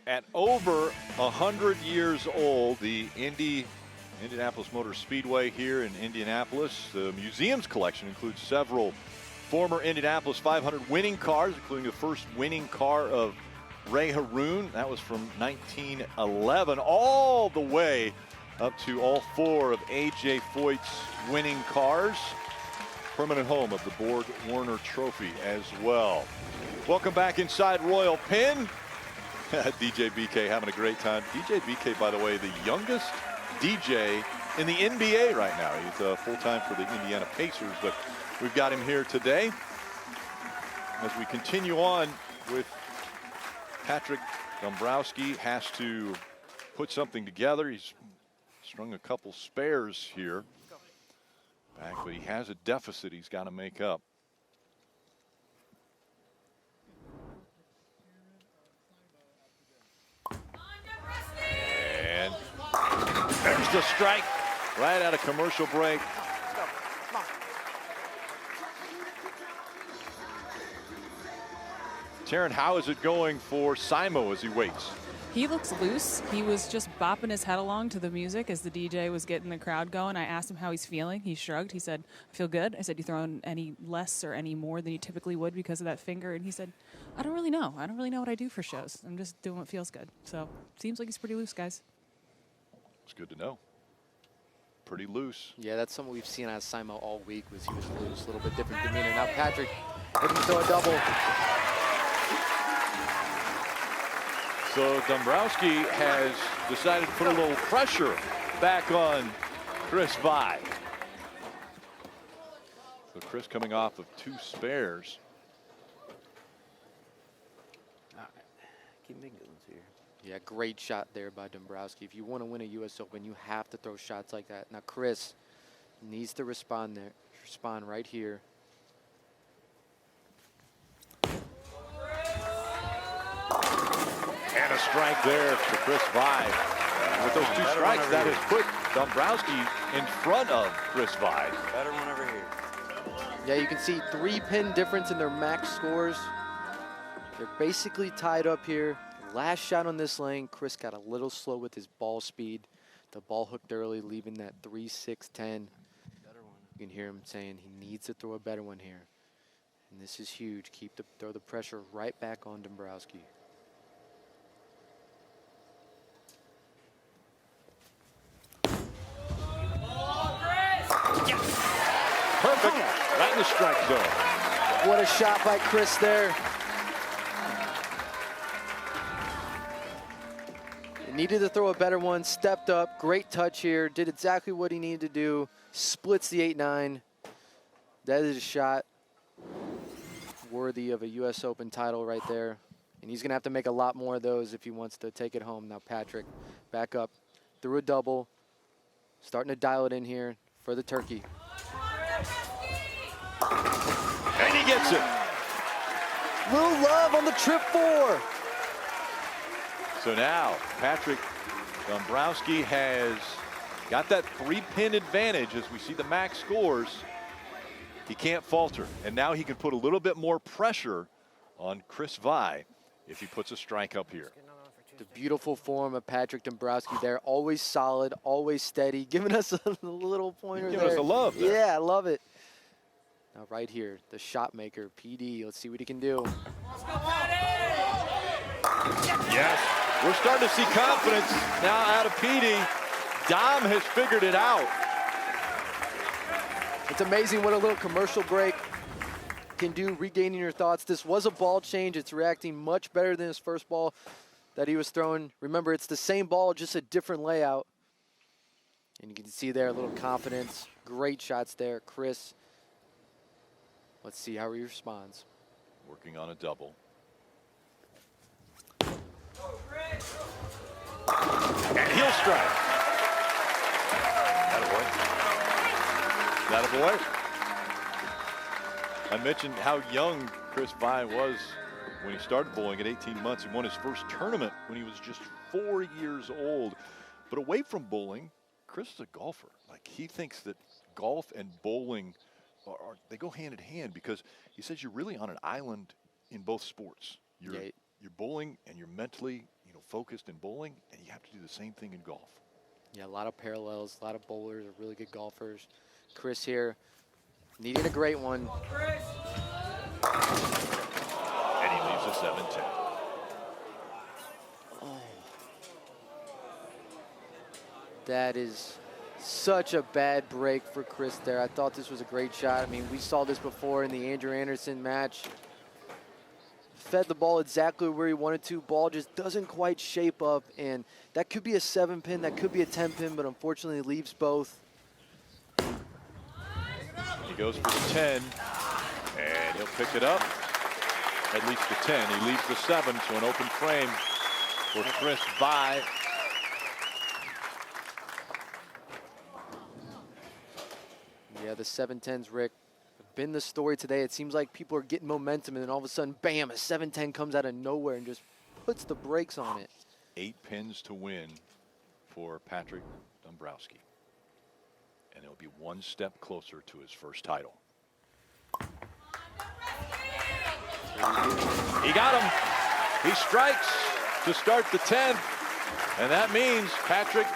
At over 100 years old, the Indianapolis Motor Speedway here in Indianapolis. The museum's collection includes several former Indianapolis 500 winning cars, including the first winning car of Ray Haroon. That was from 1911, all the way up to all 4 of A.J. Foyt's winning cars. Permanent home of the Borg Warner Trophy as well. Welcome back inside Royal Pin. DJ BK having a great time. DJ BK, by the way, the youngest DJ in the NBA right now. He's full-time for the Indiana Pacers, but we've got him here today as we continue on with Patrick Dombrowski. Has to put something together. He's strung a couple spares here back, but he has a deficit he's got to make up. And there's the strike right out of commercial break. Taryn, how is it going for Simo as he waits? He looks loose. He was just bopping his head along to the music as the DJ was getting the crowd going. I asked him how he's feeling. He shrugged. He said, I feel good. I said, you throwing any less or any more than you typically would because of that finger? And he said, I don't really know. I don't really know what I do for shows. I'm just doing what feels good. So seems like he's pretty loose, guys. It's good to know. Pretty loose. Yeah, that's something we've seen out of Simo all week was he was loose, a little bit different demeanor. Now Patrick looking to throw a double. So Dombrowski has decided to put a little pressure back on Chris Vi. So Chris coming off of 2 spares. All right. Keep making good ones here. Yeah, great shot there by Dombrowski. If you want to win a U.S. Open, you have to throw shots like that. Now Chris needs to respond right here. And a strike there for Chris Vi. With those 2 strikes, that has put Dombrowski in front of Chris Vi. Better one over here. Yeah, you can see 3 pin difference in their max scores. They're basically tied up here. Last shot on this lane, Chris got a little slow with his ball speed. The ball hooked early, leaving that 3-6-10. You can hear him saying he needs to throw a better one here. And this is huge. Throw the pressure right back on Dombrowski. Perfect. Right in the strike zone. What a shot by Chris there. He needed to throw a better one, stepped up, great touch here, did exactly what he needed to do, splits the 8-9. That is a shot worthy of a U.S. Open title right there. And he's going to have to make a lot more of those if he wants to take it home. Now Patrick back up, threw a double, starting to dial it in here for the turkey. And he gets it. Little love on the trip 4. So now Patrick Dombrowski has got that 3-pin advantage as we see the max scores. He can't falter. And now he can put a little bit more pressure on Chris Vi if he puts a strike up here. The beautiful form of Patrick Dombrowski there. Always solid, always steady. Giving us a little pointer there. Giving us a love there. Yeah, I love it. Now right here, the shot maker, PD. Let's see what he can do. Yes, we're starting to see confidence now out of PD. Dom has figured it out. It's amazing what a little commercial break can do, regaining your thoughts. This was a ball change. It's reacting much better than his first ball that he was throwing. Remember, it's the same ball, just a different layout. And you can see there a little confidence. Great shots there, Chris. Let's see how he responds. Working on a double. And he'll strike. That a boy. I mentioned how young Chris Vi was when he started bowling at 18 months. He won his first tournament when he was just 4 years old. But away from bowling, Chris is a golfer. Like, he thinks that golf and bowling they go hand in hand, because he says you're really on an island in both sports. You're bowling and you're mentally, focused in bowling, and you have to do the same thing in golf. Yeah, a lot of parallels. A lot of bowlers are really good golfers. Chris here needing a great one. And he leaves a 7-10. Oh. That is such a bad break for Chris there. I thought this was a great shot. I mean, we saw this before in the Andrew Anderson match. Fed the ball exactly where he wanted to. Ball just doesn't quite shape up, and that could be a 7-pin, that could be a 10-pin, but unfortunately leaves both. He goes for the 10, and he'll pick it up. At least the 10. He leaves the 7, so an open frame for Chris Vi. Yeah, the 7-10s, Rick, have been the story today. It seems like people are getting momentum, and then all of a sudden, bam, a 7-10 comes out of nowhere and just puts the brakes on it. 8 pins to win for Patrick Dombrowski. And he'll be one step closer to his first title. He got him. He strikes to start the 10th. And that means Patrick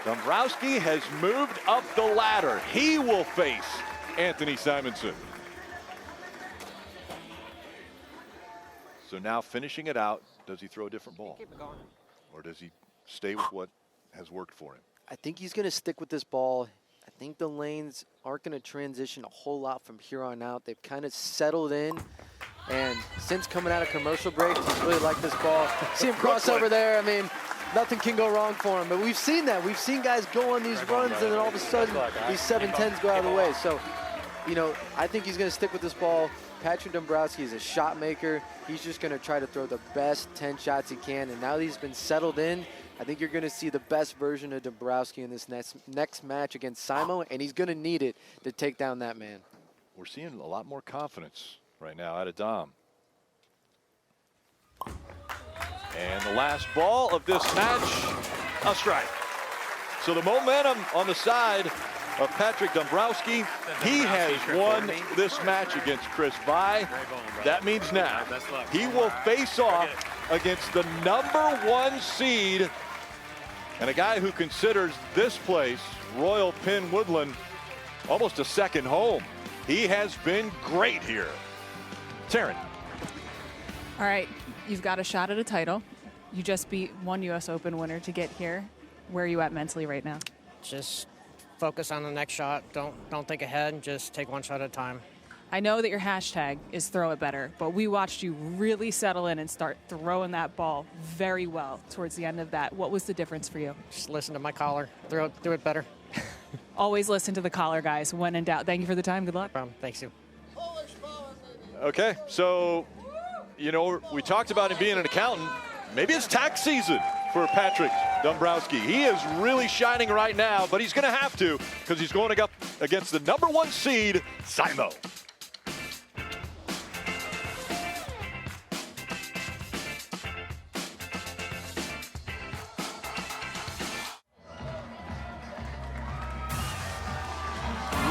Dombrowski has moved up the ladder. He will face Anthony Simonsen. So now finishing it out, does he throw a different ball? Or does he stay with what has worked for him? I think he's going to stick with this ball. I think the lanes aren't going to transition a whole lot from here on out. They've kind of settled in. And since coming out of commercial breaks, he's really liked this ball. See him cross over there. I mean, nothing can go wrong for him. But we've seen that. We've seen guys go on these runs, and then all of a sudden, these 7-10s go out of the way. So, you know, I think he's going to stick with this ball. Patrick Dombrowski is a shot maker. He's just going to try to throw the best 10 shots he can. And now that he's been settled in, I think you're going to see the best version of Dombrowski in this next match against Simo, and he's going to need it to take down that man. We're seeing a lot more confidence right now out of Dom. And the last ball of this match, a strike. So the momentum on the side of Patrick Dombrowski. He has won this match against Chris Vi. That means now he will face off against the #1 seed and a guy who considers this place, Royal Pin Woodland, almost a second home. He has been great here. Taryn. All right, you've got a shot at a title. You just beat one U.S. Open winner to get here. Where are you at mentally right now? Just focus on the next shot. Don't think ahead. Just take one shot at a time. I know that your hashtag is throw it better, but we watched you really settle in and start throwing that ball very well towards the end of that. What was the difference for you? Just listen to my caller. Throw it better. Always listen to the caller, guys. When in doubt. Thank you for the time. Good luck. No problem. Thanks, you. Okay, so, you know, we talked about him being an accountant. Maybe it's tax season for Patrick Dombrowski. He is really shining right now, but he's going to have to because he's going up against the #1 seed, Simo.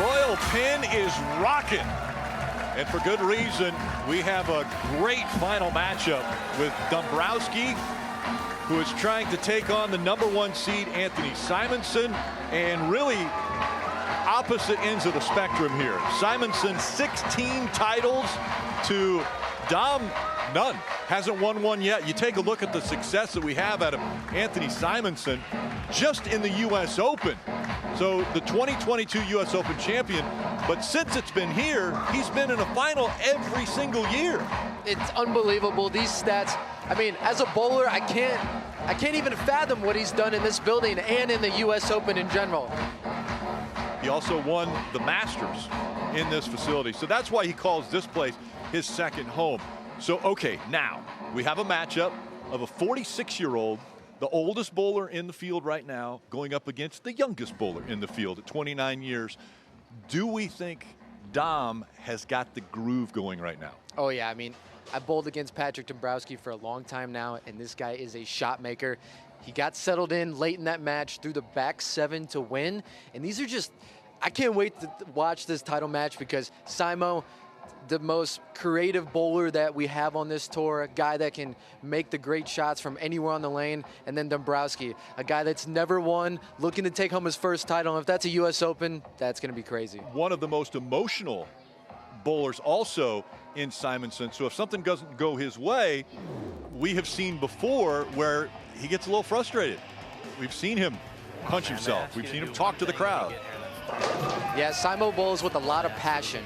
Royal Pin is rocking. And for good reason. We have a great final matchup with Dombrowski, who is trying to take on the #1 seed, Anthony Simonsen, and really opposite ends of the spectrum here. Simonsen, 16 titles to Dom, none. Hasn't won one yet. You take a look at the success that we have out of Anthony Simonsen just in the U.S. Open. So the 2022 U.S. Open champion, but since it's been here, he's been in a final every single year. It's unbelievable, these stats. I mean, as a bowler, I can't even fathom what he's done in this building and in the U.S. Open in general. He also won the Masters in this facility, so that's why he calls this place his second home. So, okay, now we have a matchup of a 46-year-old, the oldest bowler in the field right now, going up against the youngest bowler in the field at 29 years. Do we think Dom has got the groove going right now? Oh, yeah. I mean, I bowled against Patrick Dombrowski for a long time now, and this guy is a shot maker. He got settled in late in that match through the back 7 to win. And these are just, I can't wait to watch this title match because Simo, the most creative bowler that we have on this tour, a guy that can make the great shots from anywhere on the lane, and then Dombrowski, a guy that's never won, looking to take home his first title. And if that's a U.S. Open, that's going to be crazy. One of the most emotional bowlers also in Simonsen. So if something doesn't go his way, we have seen before where he gets a little frustrated. We've seen him punch himself. We've seen him talk to the crowd. Yeah, Simo bowls with a lot of passion.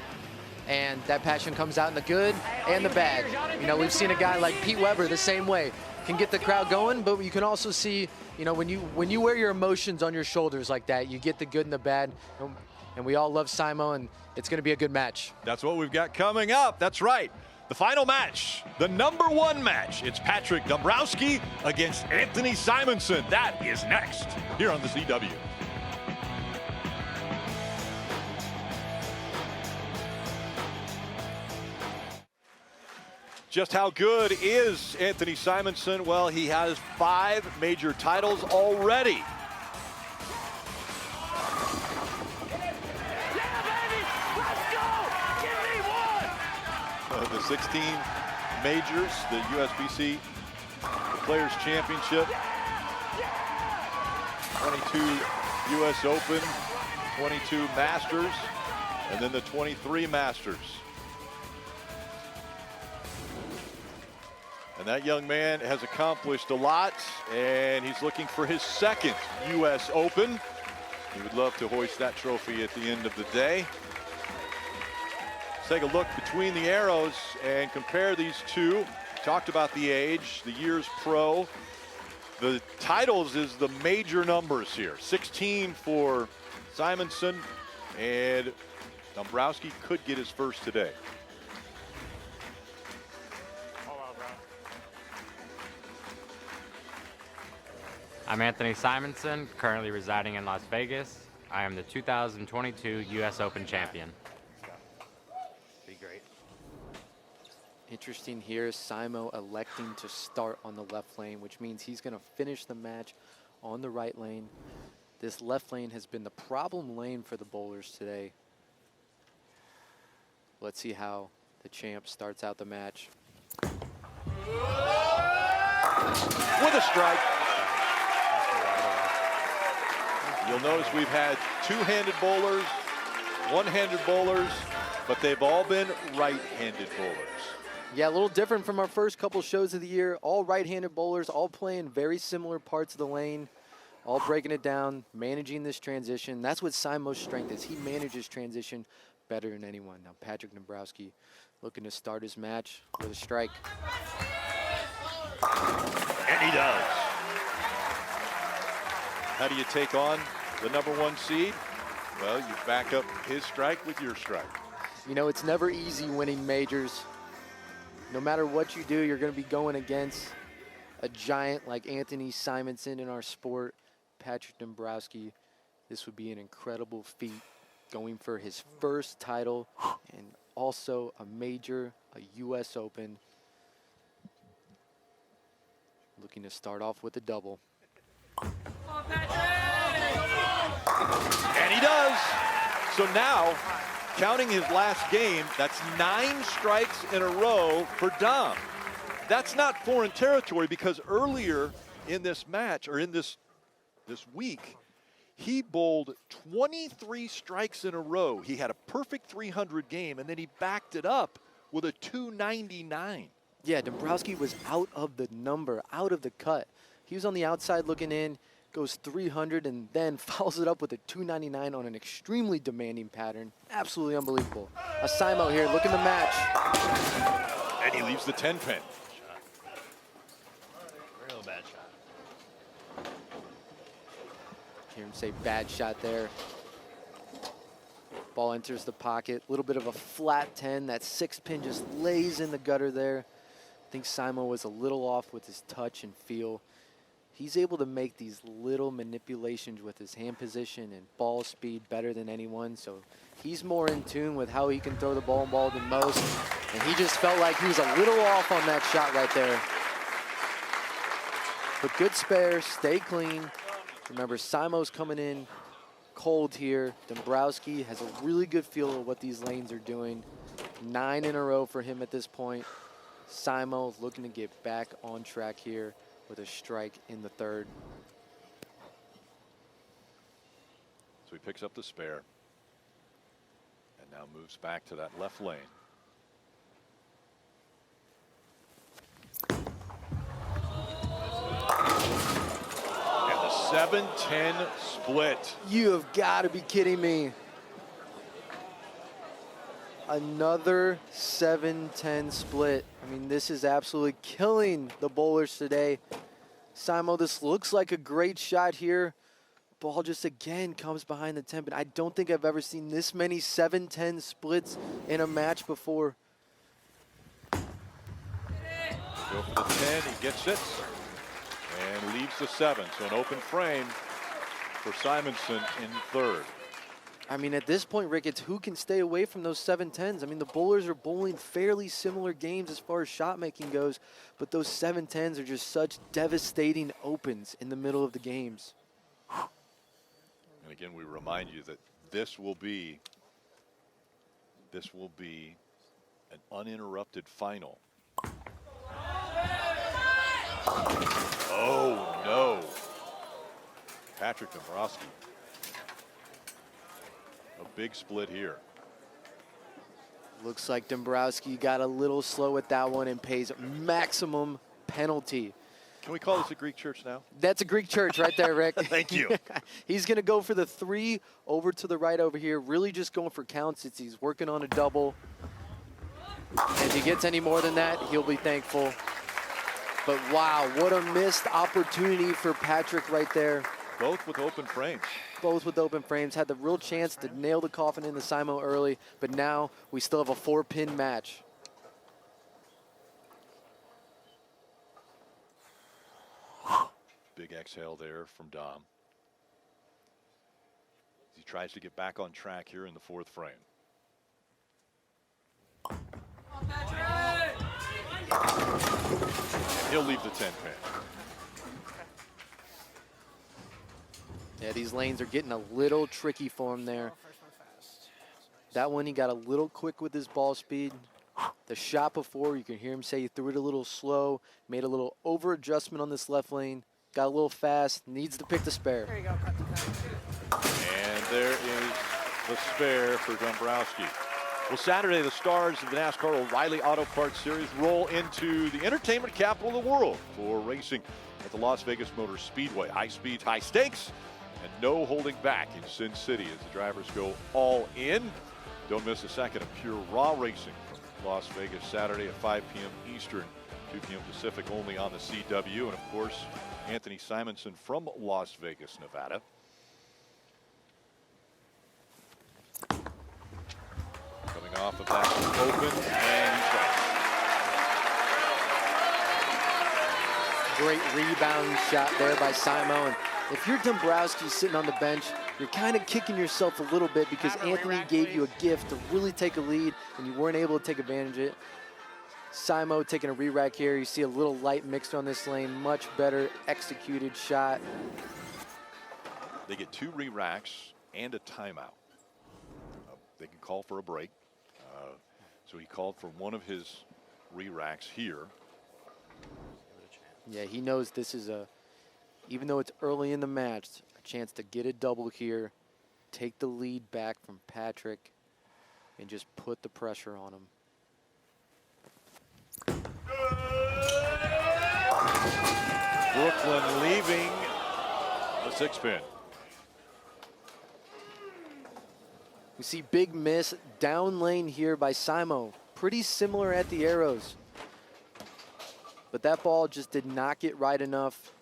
And that passion comes out in the good and the bad. You know, we've seen a guy like Pete Weber the same way. Can get the crowd going, but you can also see, you know, when you wear your emotions on your shoulders like that, you get the good and the bad. And we all love Simo, and it's going to be a good match. That's what we've got coming up. That's right. The final match, the #1 match. It's Patrick Dombrowski against Anthony Simonsen. That is next here on the CW. Just how good is Anthony Simonsen? Well, he has 5 major titles already. The 16 majors, the USBC Players Championship, 22 US Open, 22 Masters, and then the 23 Masters. And that young man has accomplished a lot, and he's looking for his second US Open. He would love to hoist that trophy at the end of the day. Let's take a look between the arrows and compare these two. Talked about the age, the years pro. The titles is the major numbers here. 16 for Simonsen, and Dombrowski could get his first today. I'm Anthony Simonsen, currently residing in Las Vegas. I am the 2022 U.S. Open champion. Be great. Interesting here, Simo electing to start on the left lane, which means he's going to finish the match on the right lane. This left lane has been the problem lane for the bowlers today. Let's see how the champ starts out the match. With a strike. You'll notice we've had two-handed bowlers, one-handed bowlers, but they've all been right-handed bowlers. Yeah, a little different from our first couple shows of the year. All right-handed bowlers, all playing very similar parts of the lane, all breaking it down, managing this transition. That's what Simo's strength is. He manages transition better than anyone. Now, Patrick Dombrowski looking to start his match with a strike. And he does. How do you take on the #1 seed? Well, you back up his strike with your strike. You know, it's never easy winning majors. No matter what you do, you're going to be going against a giant like Anthony Simonsen in our sport, Patrick Dombrowski. This would be an incredible feat, going for his first title and also a major, a U.S. Open. Looking to start off with a double. And he does. So now, counting his last game, that's 9 strikes in a row for Dom. That's not foreign territory, because earlier in this match, or in this week, he bowled 23 strikes in a row. He had a perfect 300 game, and then he backed it up with a 299. Yeah, Dombrowski was out of the number, out of the cut. He was on the outside looking in, goes 300, and then follows it up with a 299 on an extremely demanding pattern. Absolutely unbelievable. A Simo here, looking to match. And he leaves the 10-pin. Real bad shot. Hear him say bad shot there. Ball enters the pocket. A little bit of a flat 10. That 6-pin just lays in the gutter there. I think Simo was a little off with his touch and feel. He's able to make these little manipulations with his hand position and ball speed better than anyone. So he's more in tune with how he can throw the ball than most. And he just felt like he was a little off on that shot right there. But good spare, stay clean. Remember, Simo's coming in cold here. Dombrowski has a really good feel of what these lanes are doing. 9 in a row for him at this point. Simo looking to get back on track here with a strike in the third. So he picks up the spare and now moves back to that left lane. And the 7-10 split. You have got to be kidding me. Another 7-10 split. I mean, this is absolutely killing the bowlers today. Simo, this looks like a great shot here. Ball just again comes behind the 10, but I don't think I've ever seen this many 7-10 splits in a match before. Go for the 10, he gets it, and leaves the 7. So an open frame for Simonsen in third. I mean, at this point, Rick, it's who can stay away from those 7-10s. I mean, the bowlers are bowling fairly similar games as far as shot making goes, but those 7-10s are just such devastating opens in the middle of the games. And again, we remind you that this will be an uninterrupted final Patrick Dombrowski. A big split here. Looks like Dombrowski got a little slow with that one and pays maximum penalty. Can we call this a Greek church now? That's a Greek church right there, Rick. Thank you. He's going to go for the 3 over to the right over here. Really just going for counts. He's working on a double. And if he gets any more than that, he'll be thankful. But wow, what a missed opportunity for Patrick right there. Both with open frames. Both with open frames. Had the real chance to nail the coffin in the Simo early, but now we still have a 4-pin match. Big exhale there from Dom. He tries to get back on track here in the 4th frame. He'll leave the 10-pin. Yeah, these lanes are getting a little tricky for him there. That one, he got a little quick with his ball speed. The shot before, you can hear him say he threw it a little slow, made a little over adjustment on this left lane, got a little fast, needs to pick the spare. There you go. And there is the spare for Dombrowski. Well, Saturday, the stars of the NASCAR O'Reilly Auto Parts Series roll into the entertainment capital of the world for racing at the Las Vegas Motor Speedway. High speeds, high stakes, and no holding back in Sin City as the drivers go all in. Don't miss a second of pure raw racing from Las Vegas Saturday at 5 p.m. Eastern, 2 p.m. Pacific, only on the CW. And of course, Anthony Simonsen from Las Vegas, Nevada. Coming off of that open, and he's right. Great rebound shot there by Simo. And if you're Dombrowski sitting on the bench, you're kind of kicking yourself a little bit because Anthony gave you a gift to really take a lead and you weren't able to take advantage of it. Simo taking a re-rack here. You see a little light mixed on this lane. Much better executed shot. They get 2 re-racks and a timeout. They can call for a break. So he called for one of his re-racks here. Yeah, he knows this is even though it's early in the match, a chance to get a double here, take the lead back from Patrick, and just put the pressure on him. Brooklyn leaving the 6-pin. We see big miss down lane here by Simo. Pretty similar at the arrows. But that ball just did not get right enough.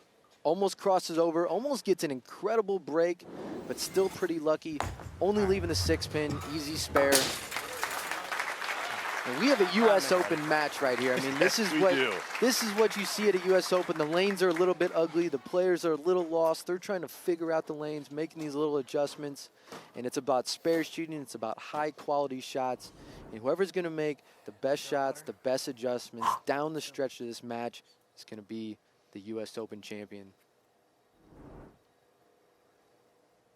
Almost crosses over, almost gets an incredible break, but still pretty lucky. Only leaving the 6-pin, easy spare. And we have a U.S. Open match right here. I mean, this is what you see at a U.S. Open. The lanes are a little bit ugly. The players are a little lost. They're trying to figure out the lanes, making these little adjustments. And it's about spare shooting. It's about high-quality shots. And whoever's going to make the best shots, the best adjustments down the stretch of this match is going to be the U.S. Open champion.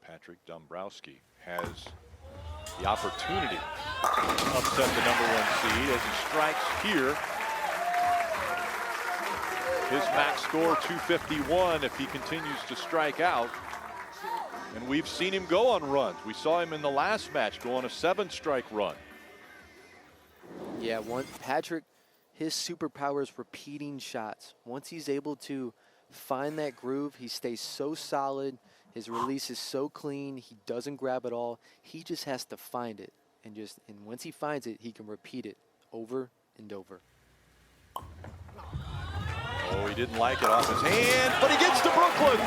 Patrick Dombrowski has the opportunity to upset the #1 seed as he strikes here. His max score 251 if he continues to strike out. And we've seen him go on runs. We saw him in the last match go on a 7-strike run. Yeah, Patrick, his superpower is repeating shots. Once he's able to find that groove, he stays so solid. His release is so clean. He doesn't grab at all. He just has to find it. And once he finds it, he can repeat it over and over. Oh, he didn't like it off his hand, but he gets to Brooklyn.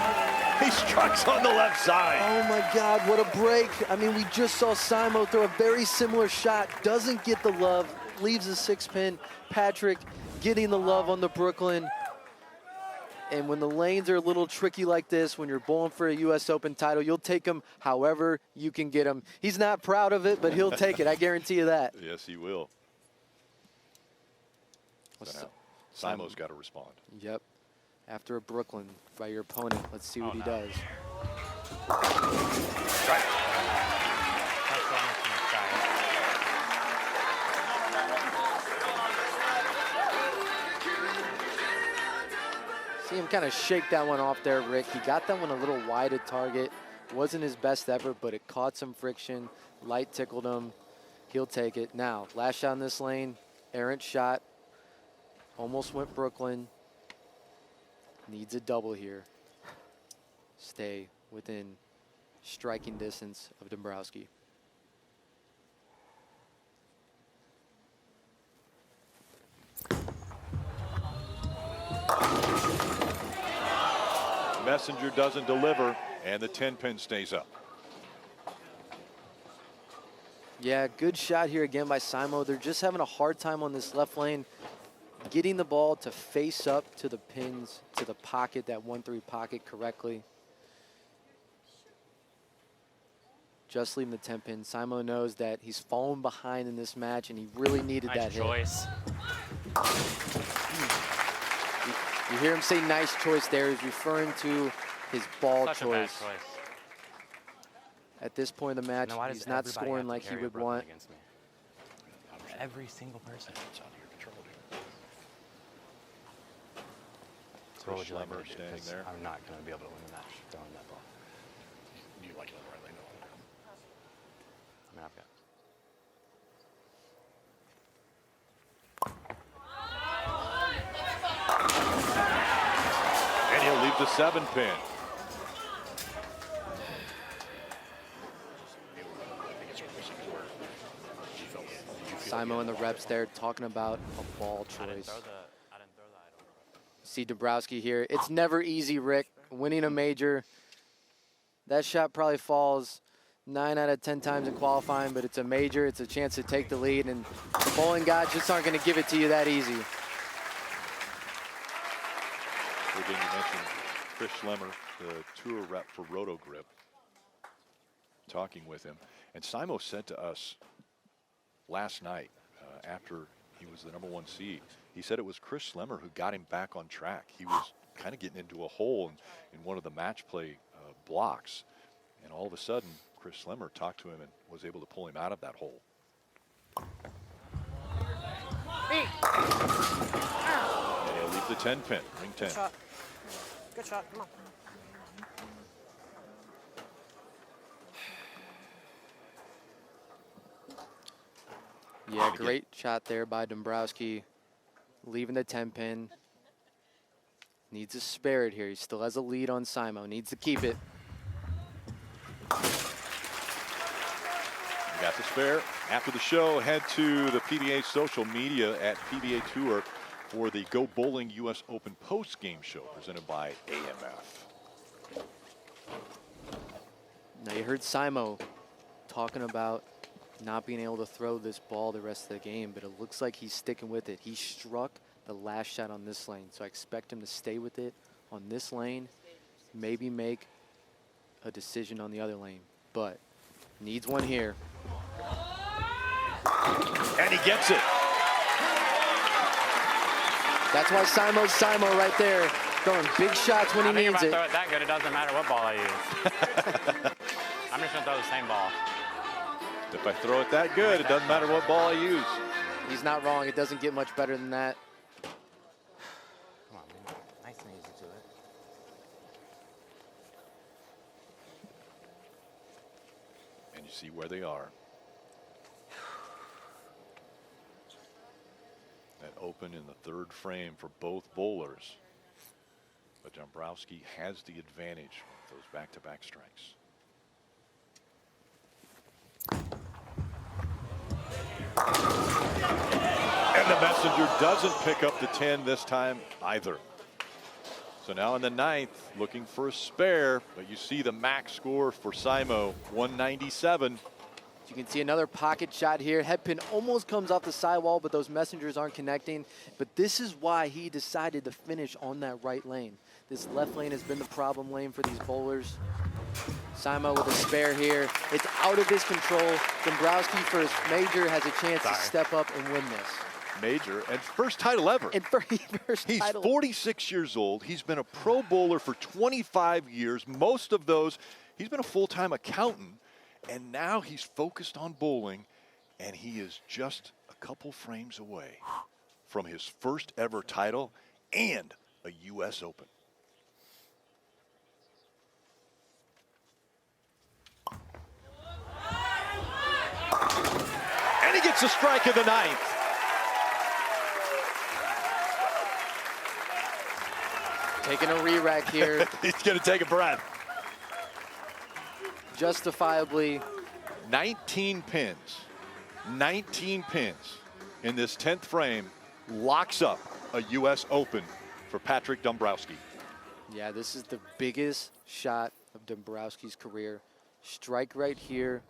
He strikes on the left side. Oh my God, what a break. I mean, we just saw Simo throw a very similar shot. Doesn't get the love, leaves a 6-pin. Patrick getting the love on the Brooklyn. And when the lanes are a little tricky like this, when you're bowling for a U.S. Open title, you'll take them however you can get them. He's not proud of it, but he'll take it. I guarantee you that. Yes, he will. So Simo's got to respond. Yep. After a Brooklyn by your opponent, let's see what he does. Right. See him kind of shake that one off there, Rick. He got that one a little wide at target. Wasn't his best effort, but it caught some friction. Light tickled him. He'll take it. Now, last shot in this lane, errant shot. Almost went Brooklyn. Needs a double here. Stay within striking distance of Dombrowski. Messenger doesn't deliver, and the 10-pin stays up. Yeah, good shot here again by Simo. They're just having a hard time on this left lane getting the ball to face up to the pins, to the pocket, that 1-3 pocket correctly. Just leaving the 10-pin. Simo knows that he's fallen behind in this match, and he really needed that hit. Nice choice. You hear him say nice choice there. He's referring to his ball Such choice. a bad choice. At this point in the match, he's not scoring like he would want. Every single person. So what would you like me to do? 'Cause I'm not going to be able to win the match throwing that ball. Do you like it on the right lane? I mean, I've got. And he'll leave the 7-pin. Simo and the reps there talking about a ball choice. See Dombrowski here. It's never easy, Rick. Winning a major. That shot probably falls 9 out of 10 times in qualifying, but it's a major. It's a chance to take the lead, and the bowling gods just aren't going to give it to you that easy. Again, you mentioned Chris Schlemmer, the tour rep for Roto Grip, talking with him. And Simo said to us last night, after he was the #1 seed, he said it was Chris Schlemmer who got him back on track. He was kind of getting into a hole in one of the match play blocks. And all of a sudden, Chris Schlemmer talked to him and was able to pull him out of that hole. And he'll leave the 10-pin, ring 10. Good shot. Good shot, come on. Yeah, great shot there by Dombrowski. Leaving the 10-pin. Needs to spare it here. He still has a lead on Simo. Needs to keep it. Got the spare. After the show, head to the PBA social media at PBA Tour for the Go Bowling US Open post-game show presented by AMF. Now you heard Simo talking about not being able to throw this ball the rest of the game, but it looks like he's sticking with it. He struck the last shot on this lane, so I expect him to stay with it on this lane, maybe make a decision on the other lane, but needs one here. And he gets it. That's why Simo's Simo right there, throwing big shots when he needs If I it. throw it that good, it doesn't matter what ball I use. I'm just going to throw the same ball. If I throw it that good, it doesn't matter what ball I use. He's not wrong. It doesn't get much better than that. Come on, man. Nice and easy to it. And you see where they are. That open in the third frame for both bowlers. But Dombrowski has the advantage with those back-to-back strikes. And the Messenger doesn't pick up the 10 this time either. So now in the 9th, looking for a spare, but you see the max score for Simo, 197. You can see another pocket shot here. Head pin almost comes off the sidewall, but those Messengers aren't connecting. But this is why he decided to finish on that right lane. This left lane has been the problem lane for these bowlers. Simo with a spare here. It's out of his control. Dombrowski for his major has a chance to step up and win this. Major and first title ever. He's 46 years old. He's been a pro bowler for 25 years. Most of those, he's been a full-time accountant. And now he's focused on bowling, and he is just a couple frames away from his first ever title and a U.S. Open. That's the strike of the ninth. Taking a re-rack here. He's going to take a breath. Justifiably. 19 pins. 19 pins in this 10th frame locks up a U.S. Open for Patrick Dombrowski. Yeah, this is the biggest shot of Dombrowski's career. Strike right here,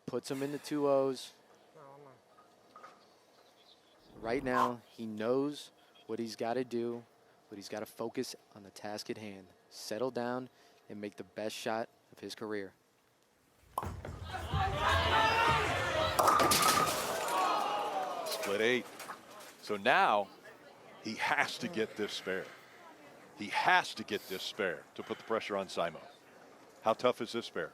puts him in the 2-0s. Right now, he knows what he's got to do, but he's got to focus on the task at hand. Settle down and make the best shot of his career. Split 8. So now he has to get this spare. He has to get this spare to put the pressure on Simon. How tough is this spare?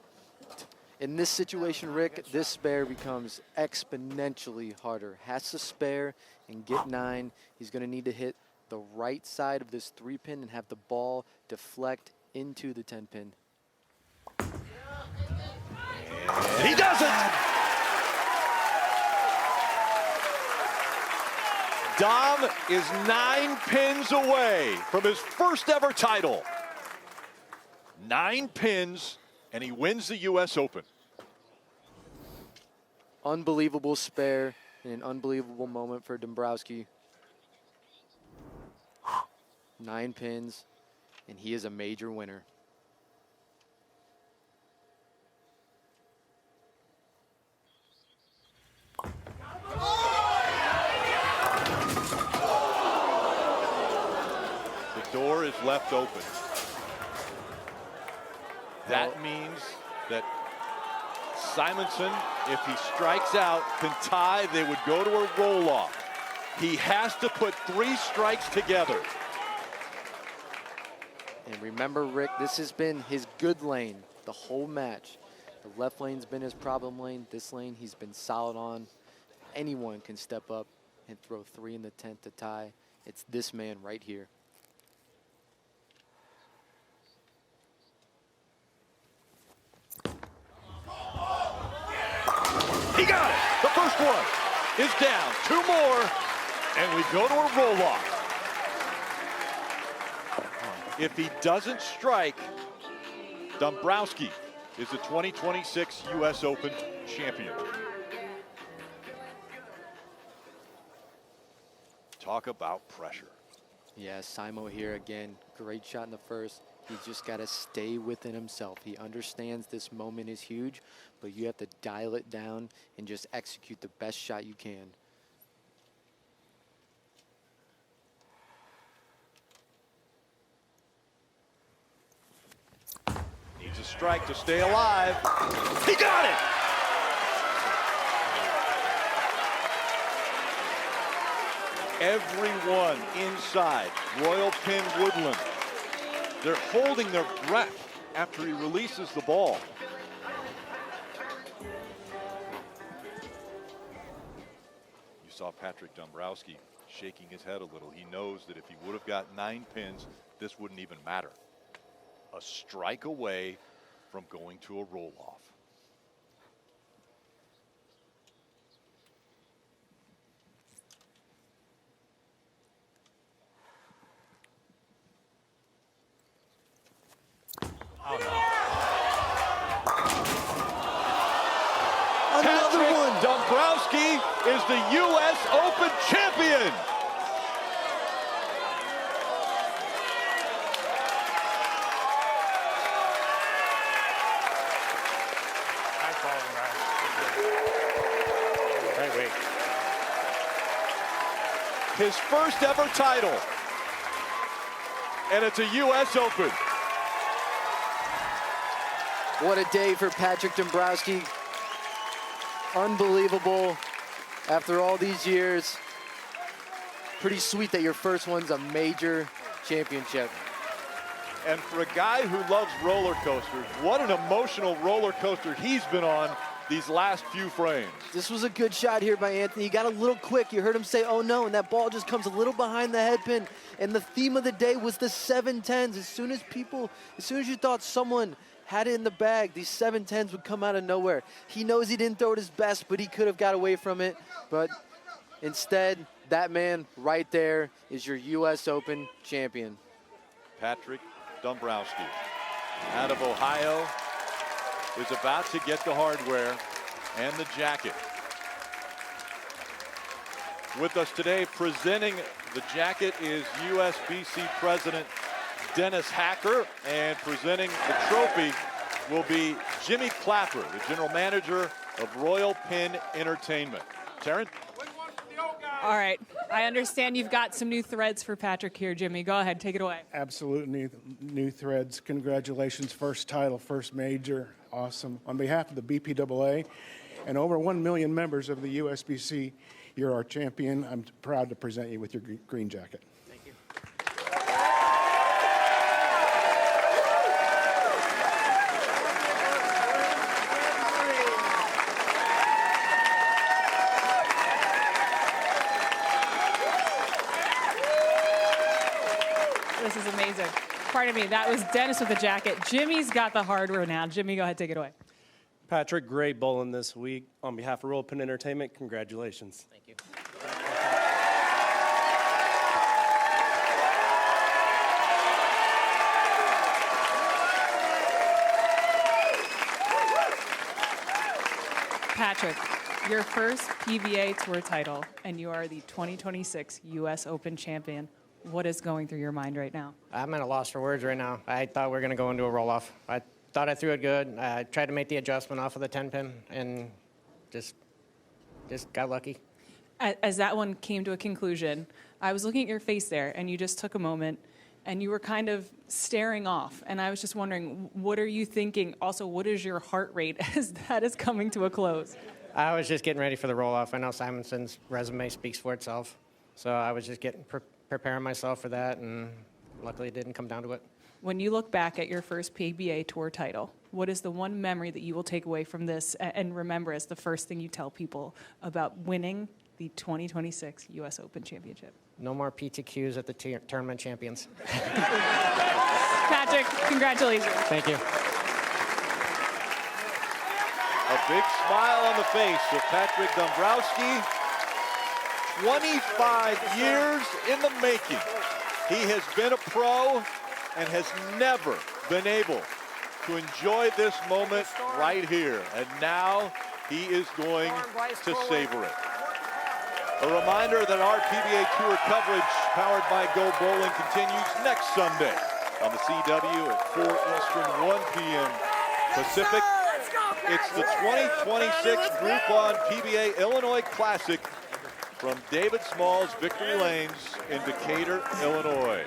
In this situation, Rick, this spare becomes exponentially harder. Has to spare and get 9. He's going to need to hit the right side of this 3-pin and have the ball deflect into the 10-pin. He does it! Dom is 9 pins away from his first ever title. 9 pins, and he wins the U.S. Open. Unbelievable spare and an unbelievable moment for Dombrowski. 9 pins, and he is a major winner. The door is left open. That means that Simonsen, if he strikes out, can tie. They would go to a roll-off. He has to put 3 strikes together. And remember, Rick, this has been his good lane the whole match. The left lane's been his problem lane. This lane he's been solid on. Anyone can step up and throw 3 in the 10th to tie. It's this man right here. He got it. The first one is down. 2 more, and we go to a roll-off. If he doesn't strike, Dombrowski is the 2026 U.S. Open champion. Talk about pressure. Yeah, Simo here again. Great shot in the first. He's just got to stay within himself. He understands this moment is huge, but you have to dial it down and just execute the best shot you can. Needs a strike to stay alive. He got it! Everyone inside Royal Pin Woodland, they're holding their breath after he releases the ball. You saw Patrick Dombrowski shaking his head a little. He knows that if he would have got 9 pins, this wouldn't even matter. A strike away from going to a roll-off. Oh, no. Patrick Dombrowski is the U.S. Open champion. His first ever title, and it's a U.S. Open. What a day for Patrick Dombrowski. Unbelievable after all these years. Pretty sweet that your first one's a major championship. And for a guy who loves roller coasters, what an emotional roller coaster he's been on these last few frames. This was a good shot here by Anthony. He got a little quick. You heard him say, oh no, and that ball just comes a little behind the head pin. And the theme of the day was the 7-10s. As soon as you thought someone had it in the bag. These 710s would come out of nowhere. He knows he didn't throw it his best, but he could have got away from it. But instead, that man right there is your U.S. Open champion. Patrick Dombrowski out of Ohio is about to get the hardware and the jacket. With us today presenting the jacket is USBC President Dennis Hacker, and presenting the trophy will be Jimmy Clapper, the general manager of Royal Pin Entertainment. Taryn? All right. I understand you've got some new threads for Patrick here, Jimmy. Go ahead. Take it away. Absolutely new threads. Congratulations. First title, first major. Awesome. On behalf of the BPAA and over 1 million members of the USBC, you're our champion. I'm proud to present you with your green jacket. Thank you. This is amazing. Pardon me, that was Dennis with the jacket. Jimmy's got the hardware now. Jimmy, go ahead, take it away. Patrick, great bowling this week. On behalf of Royal Pin Entertainment, congratulations. Thank you. Patrick, your first PBA Tour title, and you are the 2026 U.S. Open champion. What is going through your mind right now? I'm at a loss for words right now. I thought we were going to go into a roll-off. I thought I threw it good. I tried to make the adjustment off of the 10-pin and just got lucky. As that one came to a conclusion, I was looking at your face there, and you just took a moment, and you were kind of staring off. And I was just wondering, what are you thinking? Also, what is your heart rate as that is coming to a close? I was just getting ready for the roll-off. I know Simonsen's resume speaks for itself. So I was just getting preparing myself for that, and luckily it didn't come down to it. When you look back at your first PBA Tour title, what is the one memory that you will take away from this and remember as the first thing you tell people about winning the 2026 U.S. Open Championship? No more PTQs at the tournament champions. Patrick, congratulations. Thank you. A big smile on the face of Patrick Dombrowski. 25 years in the making. He has been a pro and has never been able to enjoy this moment right here. And now he is going to savor it. A reminder that our PBA Tour coverage powered by Go Bowling continues next Sunday on the CW at 4 Eastern, 1 p.m. Pacific. It's the 2026 Groupon PBA Illinois Classic from David Small's Victory Lanes in Decatur, Illinois.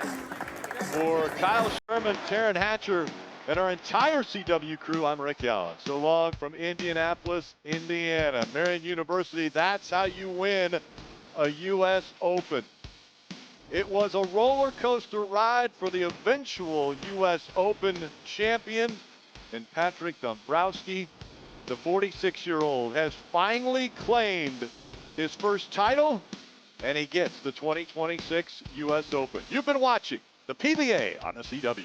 For Kyle Sherman, Taryn Hatcher, and our entire CW crew, I'm Rick Allen. So long from Indianapolis, Indiana. Marion University, that's how you win a U.S. Open. It was a roller coaster ride for the eventual U.S. Open champion, and Patrick Dombrowski, the 46-year-old, has finally claimed his first title, and he gets the 2026 U.S. Open. You've been watching the PBA on the CW.